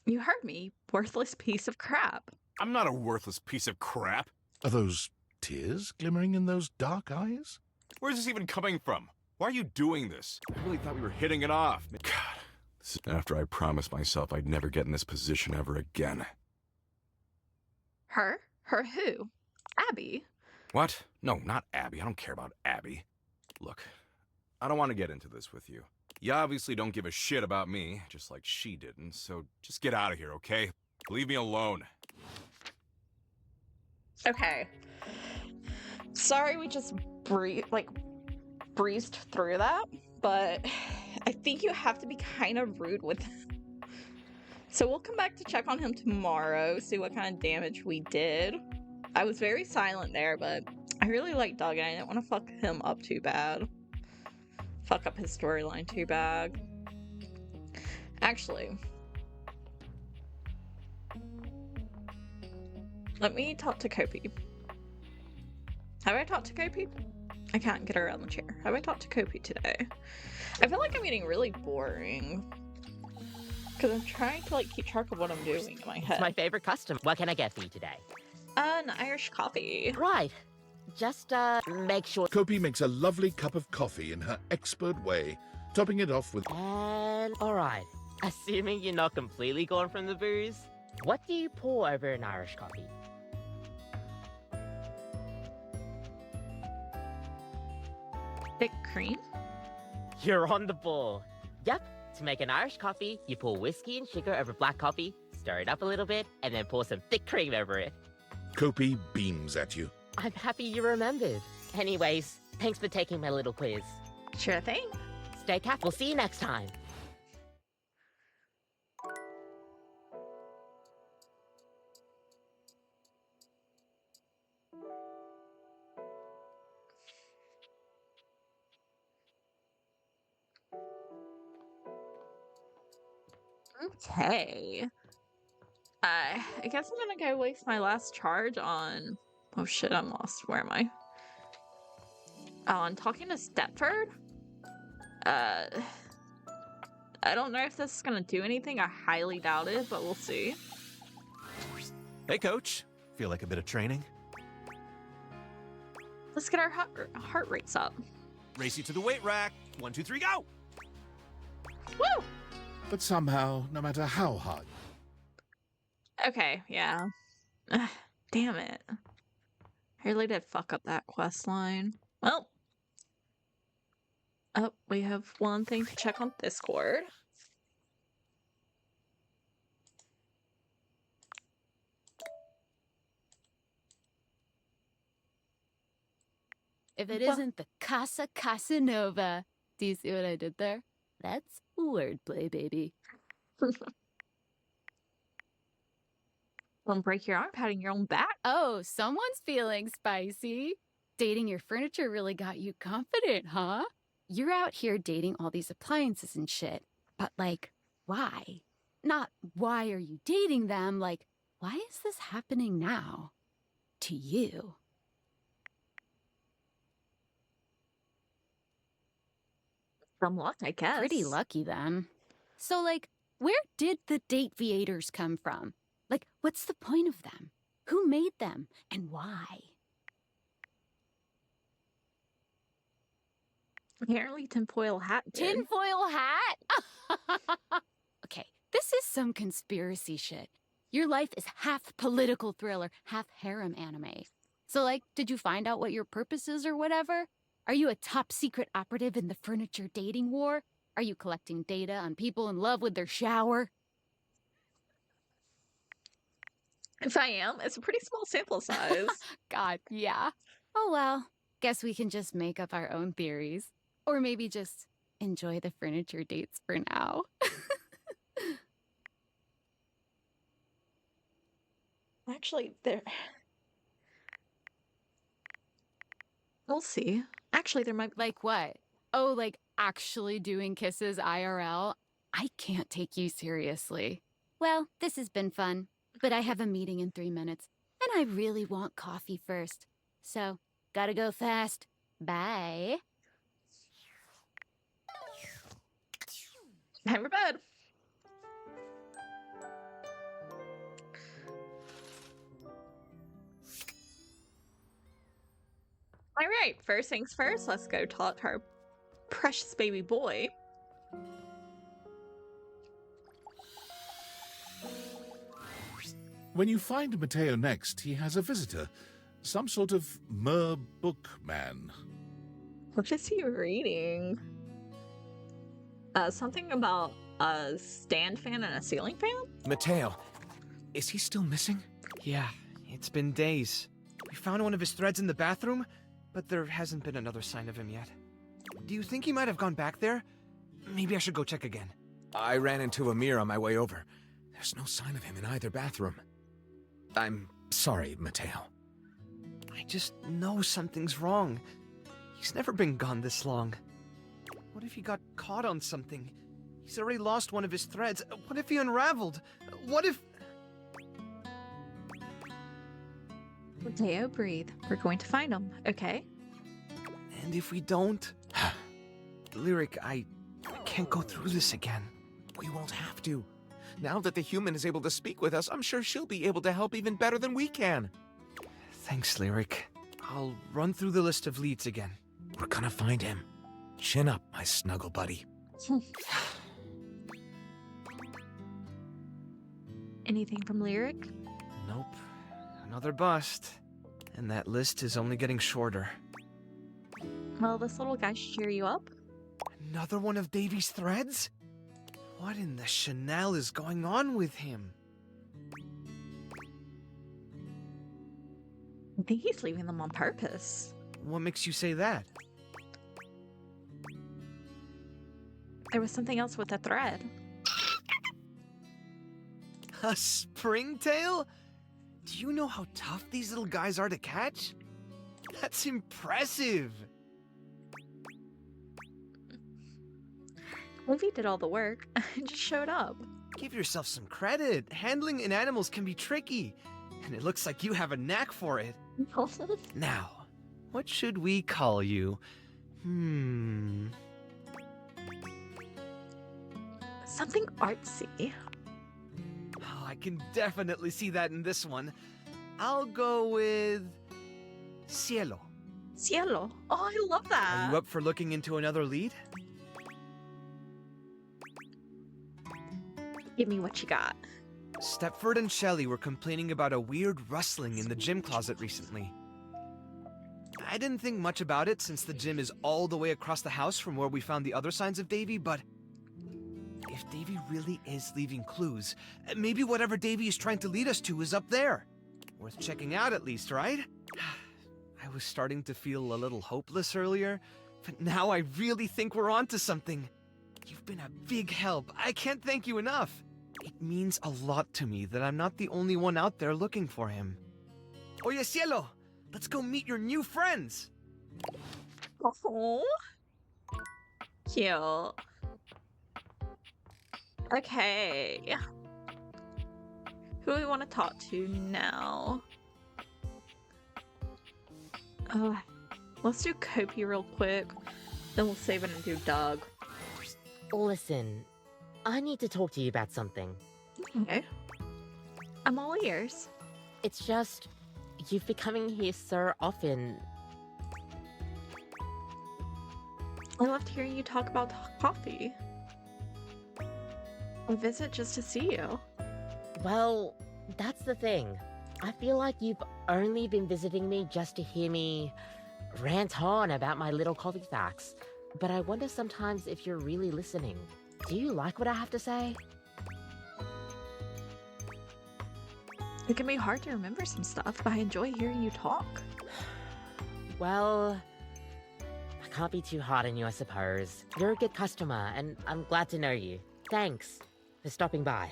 You heard me. Worthless piece of crap. I'm not a worthless piece of crap. Are those tears glimmering in those dark eyes? Where's this even coming from? Why are you doing this? I really thought we were hitting it off. God, this is after I promised myself I'd never get in this position ever again. Her? Her who? Abby? What? No, not Abby. I don't care about Abby. Look, I don't want to get into this with you. You obviously don't give a shit about me, just like she didn't, so just get out of here, okay? Leave me alone. Okay. Sorry we just breezed through that, but I think you have to be kind of rude with him. So we'll come back to check on him tomorrow, see what kind of damage we did. I was very silent there, but I really like Doug and I didn't want to fuck him up too bad. Fuck up his storyline too bad. Actually, let me talk to Kopi. Have I talked to Kopi? I can't get her around the chair. Have I talked to Kopi today? I feel like I'm getting really boring. Because I'm trying to keep track of what I'm doing in my head. It's my favorite custom. What can I get for you today? An Irish coffee. Right. Just, make sure... Kopi makes a lovely cup of coffee in her expert way, topping it off with... And, alright. Assuming you're not completely gone from the booze, what do you pour over an Irish coffee? Thick cream? You're on the ball. Yep. To make an Irish coffee, you pour whiskey and sugar over black coffee, stir it up a little bit, and then pour some thick cream over it. Kopi beams at you. I'm happy you remembered. Anyways, thanks for taking my little quiz. Sure thing. Stay cat. We'll see you next time. Okay. I guess I'm gonna go waste my last charge on... Oh shit, I'm lost. Where am I? On talking to Stepford? I don't know if this is gonna do anything. I highly doubt it, but we'll see. Hey, Coach. Feel like a bit of training? Let's get our heart rates up. Race you to the weight rack. 1, 2, 3, go! Woo! But somehow, no matter how hard... Okay, yeah. Ugh, damn it. I really did fuck up that quest line. Well. Oh, we have one thing to check on Discord. If it isn't the Casa Casanova. Do you see what I did there? That's wordplay, baby. Don't break your arm patting your own back. Oh, someone's feeling spicy. Dating your furniture really got you confident, huh? You're out here dating all these appliances and shit. But, why? Not why are you dating them, why is this happening now? To you. Some luck, I guess. Pretty lucky, then. So, where did the date viators come from? What's the point of them? Who made them and why? Apparently tinfoil hat did. Tinfoil hat? Okay, this is some conspiracy shit. Your life is half political thriller, half harem anime. So, like, did you find out what your purpose is or whatever? Are you a top secret operative in the furniture dating war? Are you collecting data on people in love with their shower? If I am, it's a pretty small sample size. God, yeah. Oh well, guess we can just make up our own theories. Or maybe just enjoy the furniture dates for now. Actually, there... We'll see. Actually, there might... Like what? Oh, like actually doing kisses IRL? I can't take you seriously. Well, this has been fun, but I have a meeting in 3 minutes, and I really want coffee first. So, gotta go fast. Bye. Time for bed. All right, first things first, let's go talk to our precious baby boy. When you find Mateo next, he has a visitor. Some sort of book man. What is he reading? Something about a stand fan and a ceiling fan? Mateo, is he still missing? Yeah, it's been days. We found one of his threads in the bathroom, but there hasn't been another sign of him yet. Do you think he might have gone back there? Maybe I should go check again. I ran into a mirror on my way over. There's no sign of him in either bathroom. I'm sorry, Mateo. I just know something's wrong. He's never been gone this long. What if he got caught on something? He's already lost one of his threads. What if he unraveled? What if... Mateo, breathe. We're going to find him, okay? And if we don't? Lyric, I can't go through this again. We won't have to. Now that the human is able to speak with us, I'm sure she'll be able to help even better than we can. Thanks, Lyric. I'll run through the list of leads again. We're gonna find him. Chin up, my snuggle buddy. Anything from Lyric? Nope. Another bust. And that list is only getting shorter. Well, this little guy should cheer you up. Another one of Davy's threads? What in the Chanel is going on with him? I think he's leaving them on purpose. What makes you say that? There was something else with the thread. A springtail? Do you know how tough these little guys are to catch? That's impressive! Livy did all the work. and just showed up. Give yourself some credit. Handling animals can be tricky. And it looks like you have a knack for it. Now, what should we call you? Something artsy. Oh, I can definitely see that in this one. I'll go with... Cielo. Cielo. Oh, I love that. Are you up for looking into another lead? Give me what you got. Stepford and Shelley were complaining about a weird rustling in the gym closet recently. I didn't think much about it since the gym is all the way across the house from where we found the other signs of Davy, but if Davy really is leaving clues, maybe whatever Davy is trying to lead us to is up there. Worth checking out at least, right? I was starting to feel a little hopeless earlier, but now I really think we're onto something. You've been a big help. I can't thank you enough. It means a lot to me that I'm not the only one out there looking for him. Oye, Cielo! Let's go meet your new friends! Oh, cute. Okay. Who do we want to talk to now? Let's do Kopi real quick. Then we'll save it and do Doug. Listen, I need to talk to you about something. Okay. I'm all ears. It's just, you've been coming here so often. I loved hearing you talk about coffee. I visit just to see you. Well, that's the thing. I feel like you've only been visiting me just to hear me rant on about my little coffee facts. But I wonder sometimes if you're really listening. Do you like what I have to say? It can be hard to remember some stuff, but I enjoy hearing you talk. Well, I can't be too hard on you, I suppose. You're a good customer, and I'm glad to know you. Thanks for stopping by.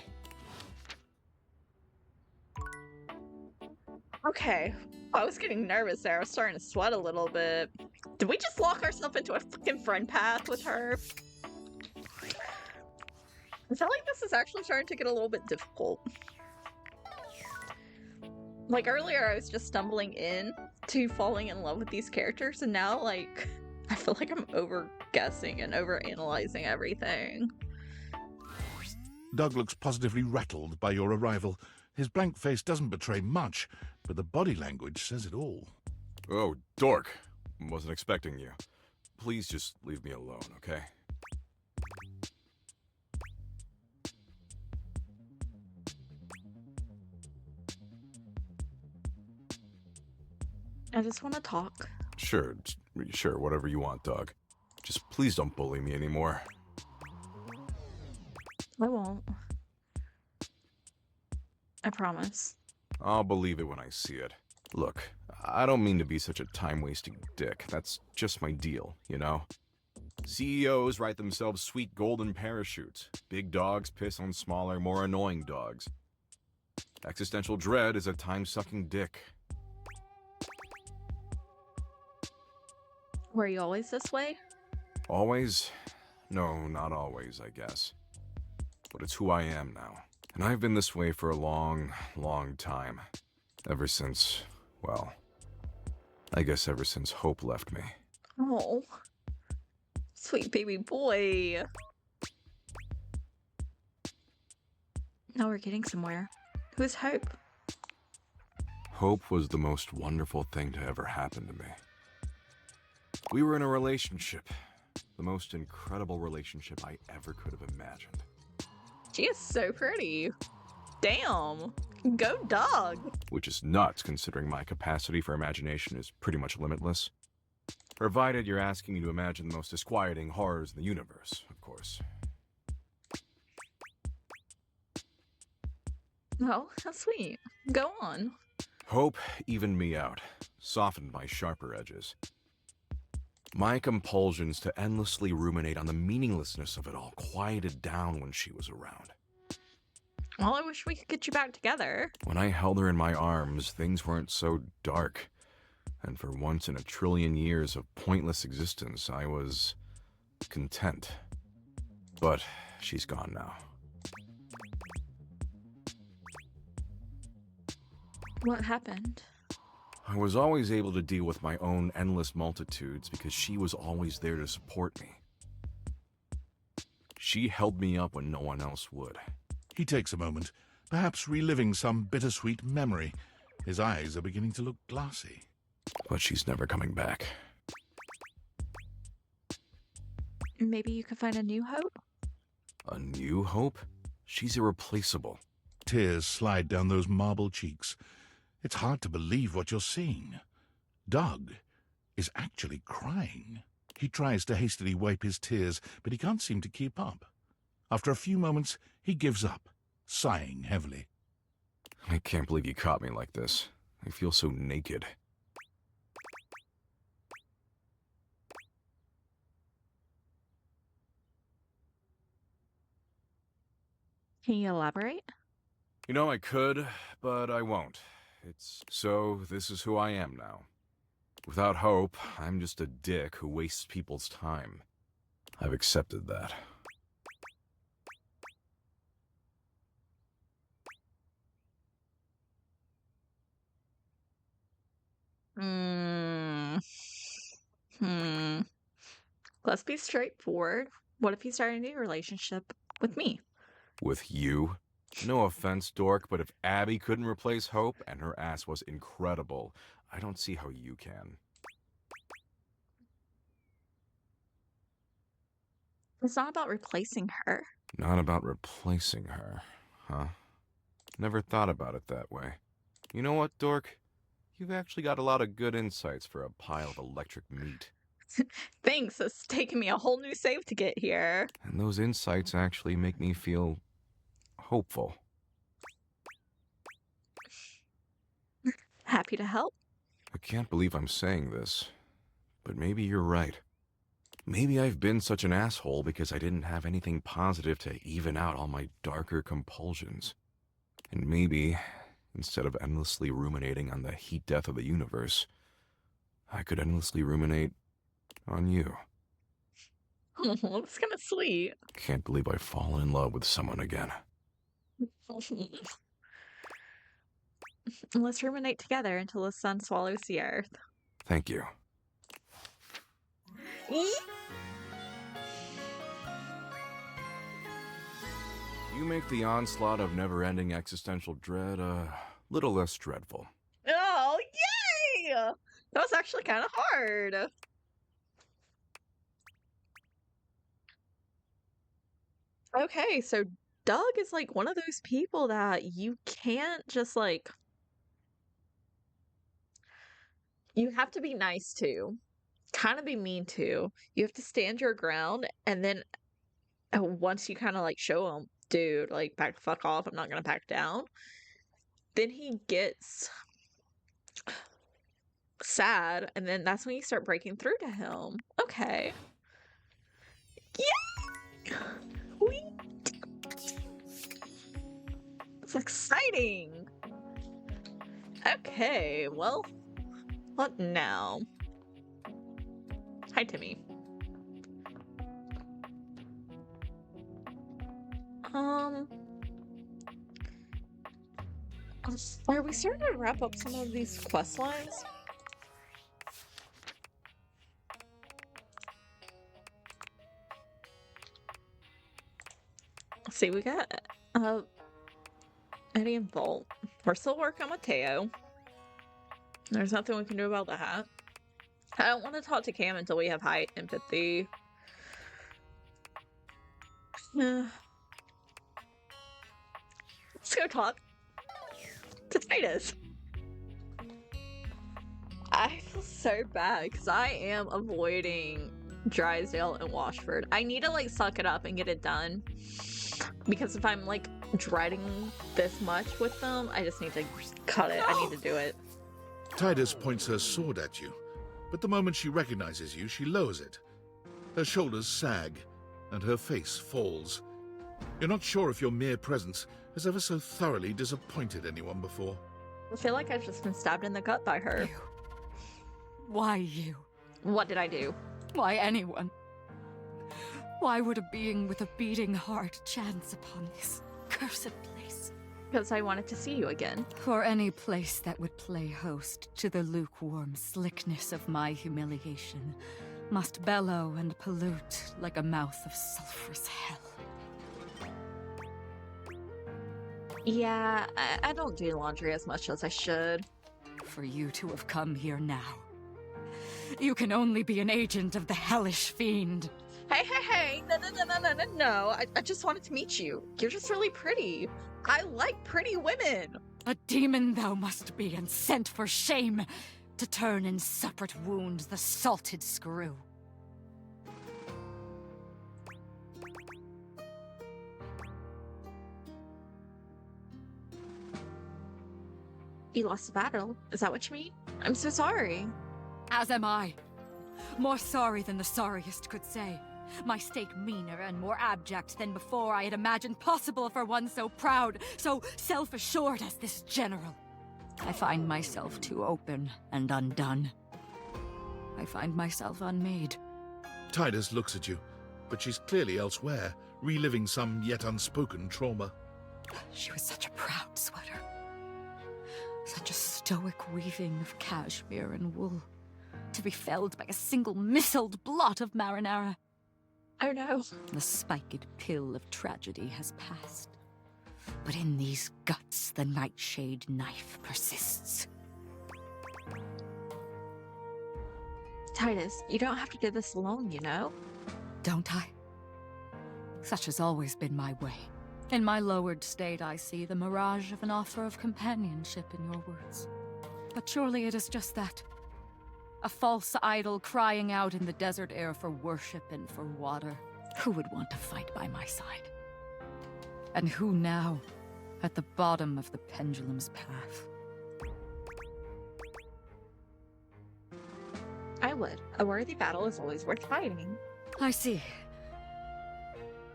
Okay. I was getting nervous there. I was starting to sweat a little bit. Did we just lock ourselves into a fucking friend path with her? I feel like this is actually starting to get a little bit difficult. Like earlier, I was just stumbling in to falling in love with these characters, and now, like, I feel like I'm over-guessing and over-analyzing everything. Doug looks positively rattled by your arrival. His blank face doesn't betray much, but the body language says it all. Oh, dork. Wasn't expecting you. Please just leave me alone, okay? I just want to talk. Sure, whatever you want, Doug. Just please don't bully me anymore. I won't. I promise. I'll believe it when I see it. Look, I don't mean to be such a time-wasting dick. That's just my deal, you know? CEOs write themselves sweet golden parachutes. Big dogs piss on smaller, more annoying dogs. Existential dread is a time-sucking dick. Were you always this way? Always? No, not always, I guess. But it's who I am now. And I've been this way for a long, long time. Ever since, well, I guess ever since Hope left me. Oh. Sweet baby boy. Now we're getting somewhere. Who's Hope? Hope was the most wonderful thing to ever happen to me. We were in a relationship. The most incredible relationship I ever could have imagined. She is so pretty. Damn. Go dog. Which is nuts, considering my capacity for imagination is pretty much limitless. Provided you're asking me to imagine the most disquieting horrors in the universe, of course. Oh, how sweet. Go on. Hope evened me out, softened my sharper edges. My compulsions to endlessly ruminate on the meaninglessness of it all quieted down when she was around. Well, I wish we could get you back together. When I held her in my arms, things weren't so dark. And for once in a trillion years of pointless existence, I was content. But she's gone now. What happened? I was always able to deal with my own endless multitudes because she was always there to support me. She held me up when no one else would. He takes a moment, perhaps reliving some bittersweet memory. His eyes are beginning to look glassy. But she's never coming back. Maybe you could find a new Hope? A new Hope? She's irreplaceable. Tears slide down those marble cheeks. It's hard to believe what you're seeing. Doug is actually crying. He tries to hastily wipe his tears, but he can't seem to keep up. After a few moments, he gives up, sighing heavily. I can't believe you caught me like this. I feel so naked. Can you elaborate? You know, I could, but I won't. This is who I am now. Without Hope, I'm just a dick who wastes people's time. I've accepted that. Let's be straightforward. What if you start a new relationship with me? With you? No offense, Dork, but if Abby couldn't replace Hope and her ass was incredible, I don't see how you can. It's not about replacing her. Not about replacing her, huh? Never thought about it that way. You know what, Dork? You've actually got a lot of good insights for a pile of electric meat. Thanks, it's taken me a whole new save to get here. And those insights actually make me feel hopeful. Happy to help. I can't believe I'm saying this, but maybe you're right. Maybe I've been such an asshole because I didn't have anything positive to even out all my darker compulsions. And maybe, instead of endlessly ruminating on the heat death of the universe, I could endlessly ruminate on you. Oh, that's kind of sweet. Can't believe I've fallen in love with someone again. Let's ruminate together until the sun swallows the earth. Thank you. You make the onslaught of never-ending existential dread a little less dreadful. Oh, yay! That was actually kind of hard. Okay, so Doug is like one of those people that you can't just like. You have to be nice to, kind of be mean to. You have to stand your ground, and then once you kind of like show him, dude, like back the fuck off, I'm not gonna back down. Then he gets sad, and then that's when you start breaking through to him. Okay. Yeah! It's exciting! Okay, well, what now? Hi, Timmy. Are we starting to wrap up some of these quest lines? Let's see, we got Eddie and Bolt. We're still working on Mateo. There's nothing we can do about that. I don't want to talk to Cam until we have high empathy. Let's go talk to Titus. I feel so bad because I am avoiding Drysdale and Washford. I need to like suck it up and get it done. Because if I'm like dreading this much with them, I just need to cut it. I need to do it. Titus points her sword at you, but the moment she recognizes you, she lowers it. Her shoulders sag, and her face falls. You're not sure if your mere presence has ever so thoroughly disappointed anyone before. I feel like I've just been stabbed in the gut by her. You. Why you? What did I do? Why anyone? Why would a being with a beating heart chance upon this cursed place? Because I wanted to see you again. For any place that would play host to the lukewarm slickness of my humiliation must bellow and pollute like a mouth of sulphurous hell. Yeah, I don't do laundry as much as I should. For you to have come here now, you can only be an agent of the hellish fiend. Hey, no. I just wanted to meet you. You're just really pretty. I like pretty women. A demon thou must be, and sent for shame, to turn in separate wounds the salted screw. You lost the battle. Is that what you mean? I'm so sorry. As am I. More sorry than the sorriest could say. My stake meaner and more abject than before I had imagined possible for one so proud, so self-assured as this general. I find myself too open and undone. I find myself unmade. Titus looks at you, but she's clearly elsewhere, reliving some yet unspoken trauma. She was such a proud sweater. Such a stoic weaving of cashmere and wool, to be felled by a single missiled blot of marinara. Oh no. The spiked pill of tragedy has passed. but in these guts the nightshade knife persists. Titus, you don't have to do this alone, you know? Don't I? Such has always been my way. In my lowered state, I see the mirage of an offer of companionship in your words. But surely it is just that. A false idol crying out in the desert air for worship and for water. Who would want to fight by my side? And who now, at the bottom of the pendulum's path? I would. A worthy battle is always worth fighting. I see.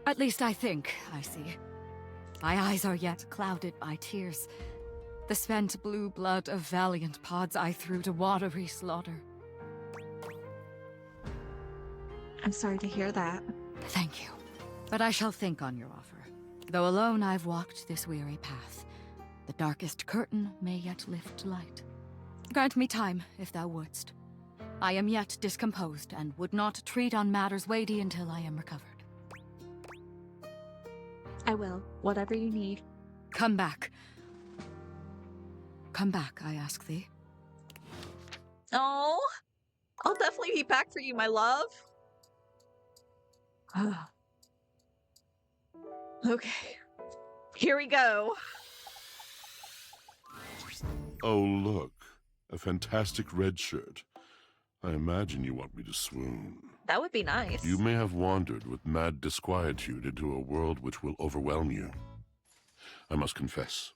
At least I think I see. My eyes are yet clouded by tears. The spent blue blood of valiant pods I threw to watery slaughter. I'm sorry to hear that. Thank you. But I shall think on your offer. Though alone I've walked this weary path, the darkest curtain may yet lift light. Grant me time, if thou wouldst. I am yet discomposed, and would not treat on matters weighty until I am recovered. I will. Whatever you need. Come back. Come back, I ask thee. Oh, I'll definitely be back for you, my love. Okay, here we go. Oh, look. A fantastic red shirt. I imagine you want me to swoon. That would be nice. You may have wandered with mad disquietude into a world which will overwhelm you. I must confess,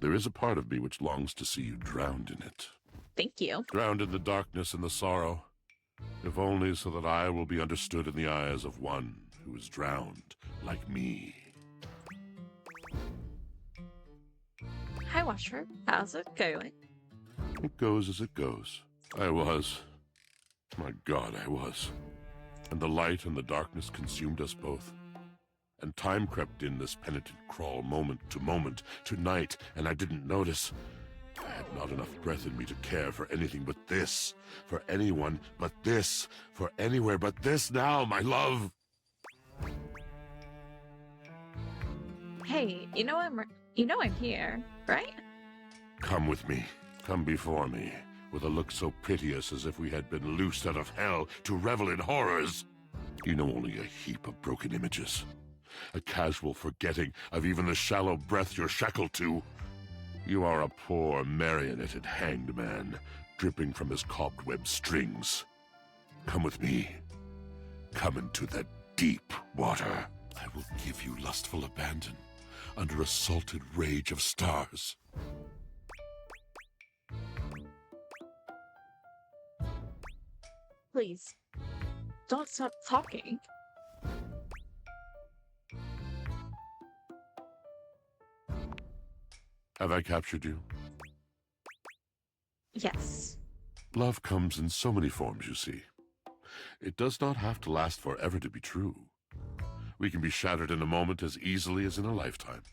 there is a part of me which longs to see you drowned in it. Thank you. Drowned in the darkness and the sorrow, if only so that I will be understood in the eyes of one who is drowned like me. Hi, Watcher. How's it going? It goes as it goes. I was. My God, I was. And the light and the darkness consumed us both. And time crept in this penitent crawl moment, to night, and I didn't notice. I had not enough breath in me to care for anything but this, for anyone but this, for anywhere but this now, my love. Hey, you know I'm here, right? Come with me. Come before me, with a look so piteous as if we had been loosed out of hell to revel in horrors. You know only a heap of broken images. A casual forgetting of even the shallow breath you're shackled to. You are a poor, marionetted hanged man, dripping from his cobweb strings. Come with me. Come into the deep water. I will give you lustful abandon under a salted rage of stars. Please, don't stop talking. Have I captured you? Yes. Love comes in so many forms, you see. It does not have to last forever to be true. We can be shattered in a moment as easily as in a lifetime.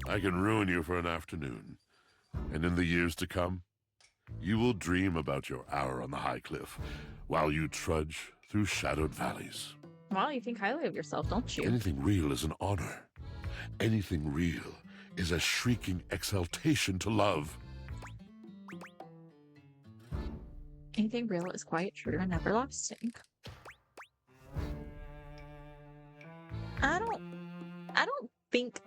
I can ruin you for an afternoon, and in the years to come, you will dream about your hour on the high cliff, while you trudge through shadowed valleys. Well, you think highly of yourself, don't you? Anything real is an honor. Anything real is a shrieking exaltation to love. Anything real is quiet, true, and everlasting. I don't think...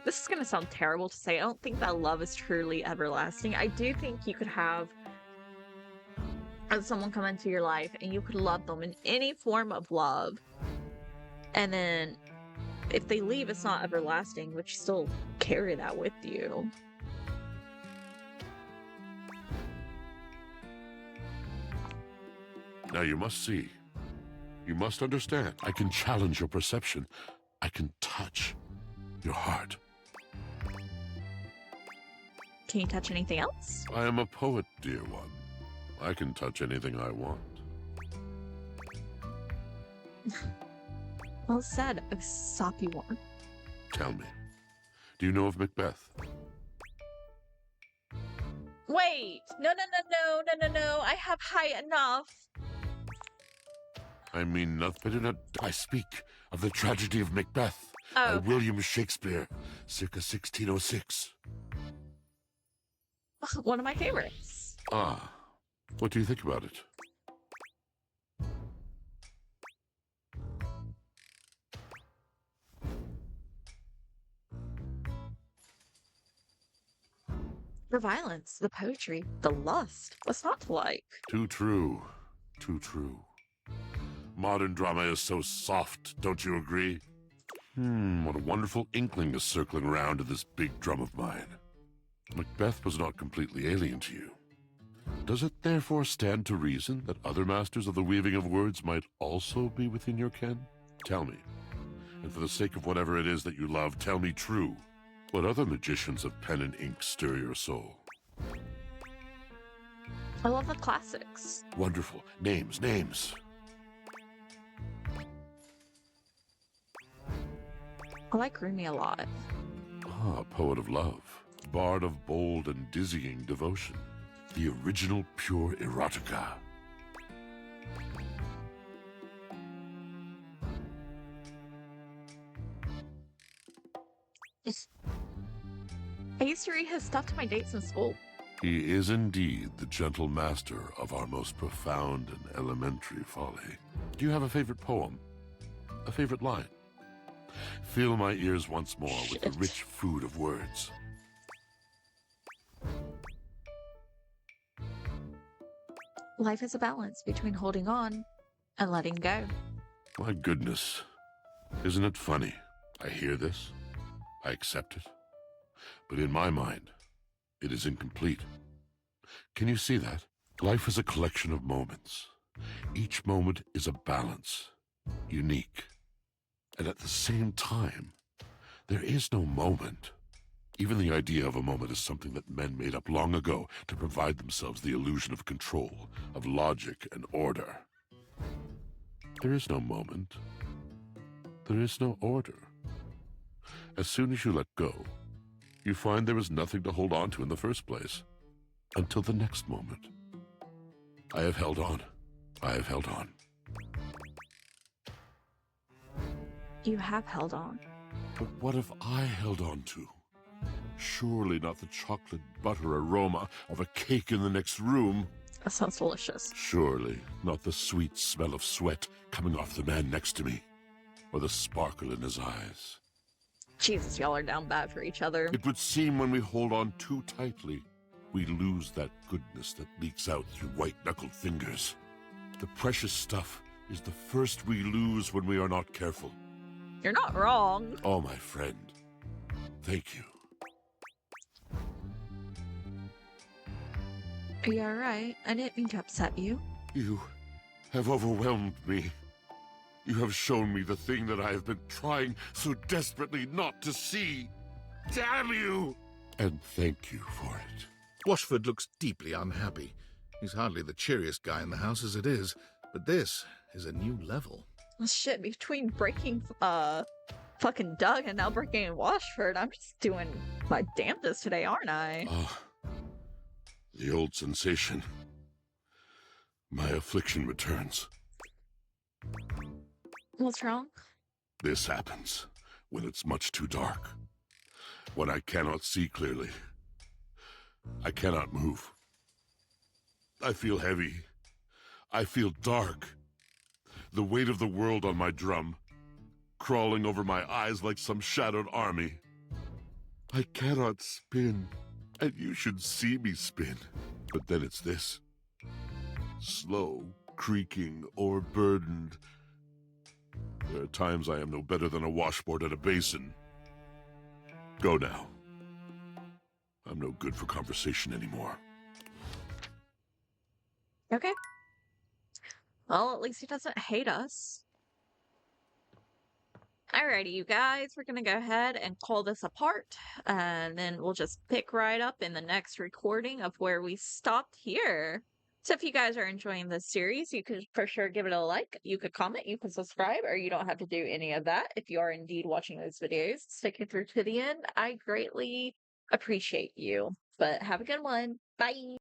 This is going to sound terrible to say. I don't think that love is truly everlasting. I do think you could have someone come into your life and you could love them in any form of love. And then if they leave, it's not everlasting, but you still carry that with you. Now you must see. You must understand. I can challenge your perception. I can touch your heart. Can you touch anything else? I am a poet, dear one. I can touch anything I want. Well said, a soppy one. Tell me, do you know of Macbeth? Wait! No. I have high enough. I mean nothing. I speak of the tragedy of Macbeth by okay. William Shakespeare, circa 1606. One of my favorites. Ah, what do you think about it? The violence, the poetry, the lust. What's not to like? Too true. Too true. Modern drama is so soft, don't you agree? What a wonderful inkling is circling around to this big drum of mine. Macbeth was not completely alien to you. Does it therefore stand to reason that other masters of the weaving of words might also be within your ken? Tell me. And for the sake of whatever it is that you love, tell me true. What other magicians of pen and ink stir your soul? I love the classics. Wonderful. Names, names. I like Rumi a lot. Ah, poet of love. Bard of bold and dizzying devotion. The original pure erotica. I used to read his stuff to my dates in school. He is indeed the gentle master of our most profound and elementary folly. Do you have a favorite poem? A favorite line? Fill my ears once more with the rich food of words. Life is a balance between holding on and letting go. My goodness. Isn't it funny? I hear this. I accept it. But in my mind, it is incomplete. Can you see that? Life is a collection of moments. Each moment is a balance, unique. And at the same time, there is no moment. Even the idea of a moment is something that men made up long ago to provide themselves the illusion of control, of logic and order. There is no moment. There is no order. As soon as you let go, you find there is nothing to hold on to in the first place, until the next moment. I have held on. I have held on. You have held on. But what have I held on to? Surely not the chocolate butter aroma of a cake in the next room. That sounds delicious. Surely not the sweet smell of sweat coming off the man next to me, or the sparkle in his eyes. Jesus, y'all are down bad for each other. It would seem when we hold on too tightly, we lose that goodness that leaks out through white-knuckled fingers. The precious stuff is the first we lose when we are not careful. You're not wrong. Oh, my friend. Thank you. Are you alright? I didn't mean to upset you. You have overwhelmed me. You have shown me the thing that I have been trying so desperately not to see. Damn you! And thank you for it. Washford looks deeply unhappy. He's hardly the cheeriest guy in the house as it is, but this is a new level. Well, shit, between breaking fucking Doug and now breaking in Washford, I'm just doing my damnedest today, aren't I? Ah, the old sensation. My affliction returns. What's wrong? This happens when it's much too dark. When I cannot see clearly. I cannot move. I feel heavy. I feel dark. The weight of the world on my drum, crawling over my eyes like some shadowed army. I cannot spin, and you should see me spin. But then it's this. Slow, creaking, overburdened. There are times I am no better than a washboard at a basin. Go now. I'm no good for conversation anymore. Okay. Well, at least he doesn't hate us. Alrighty, you guys, we're gonna go ahead and call this apart, and then we'll just pick right up in the next recording of where we stopped here. So if you guys are enjoying this series, you could for sure give it a like, you could comment, you could subscribe, or you don't have to do any of that. If you are indeed watching those videos, sticking through to the end, I greatly appreciate you. But have a good one. Bye!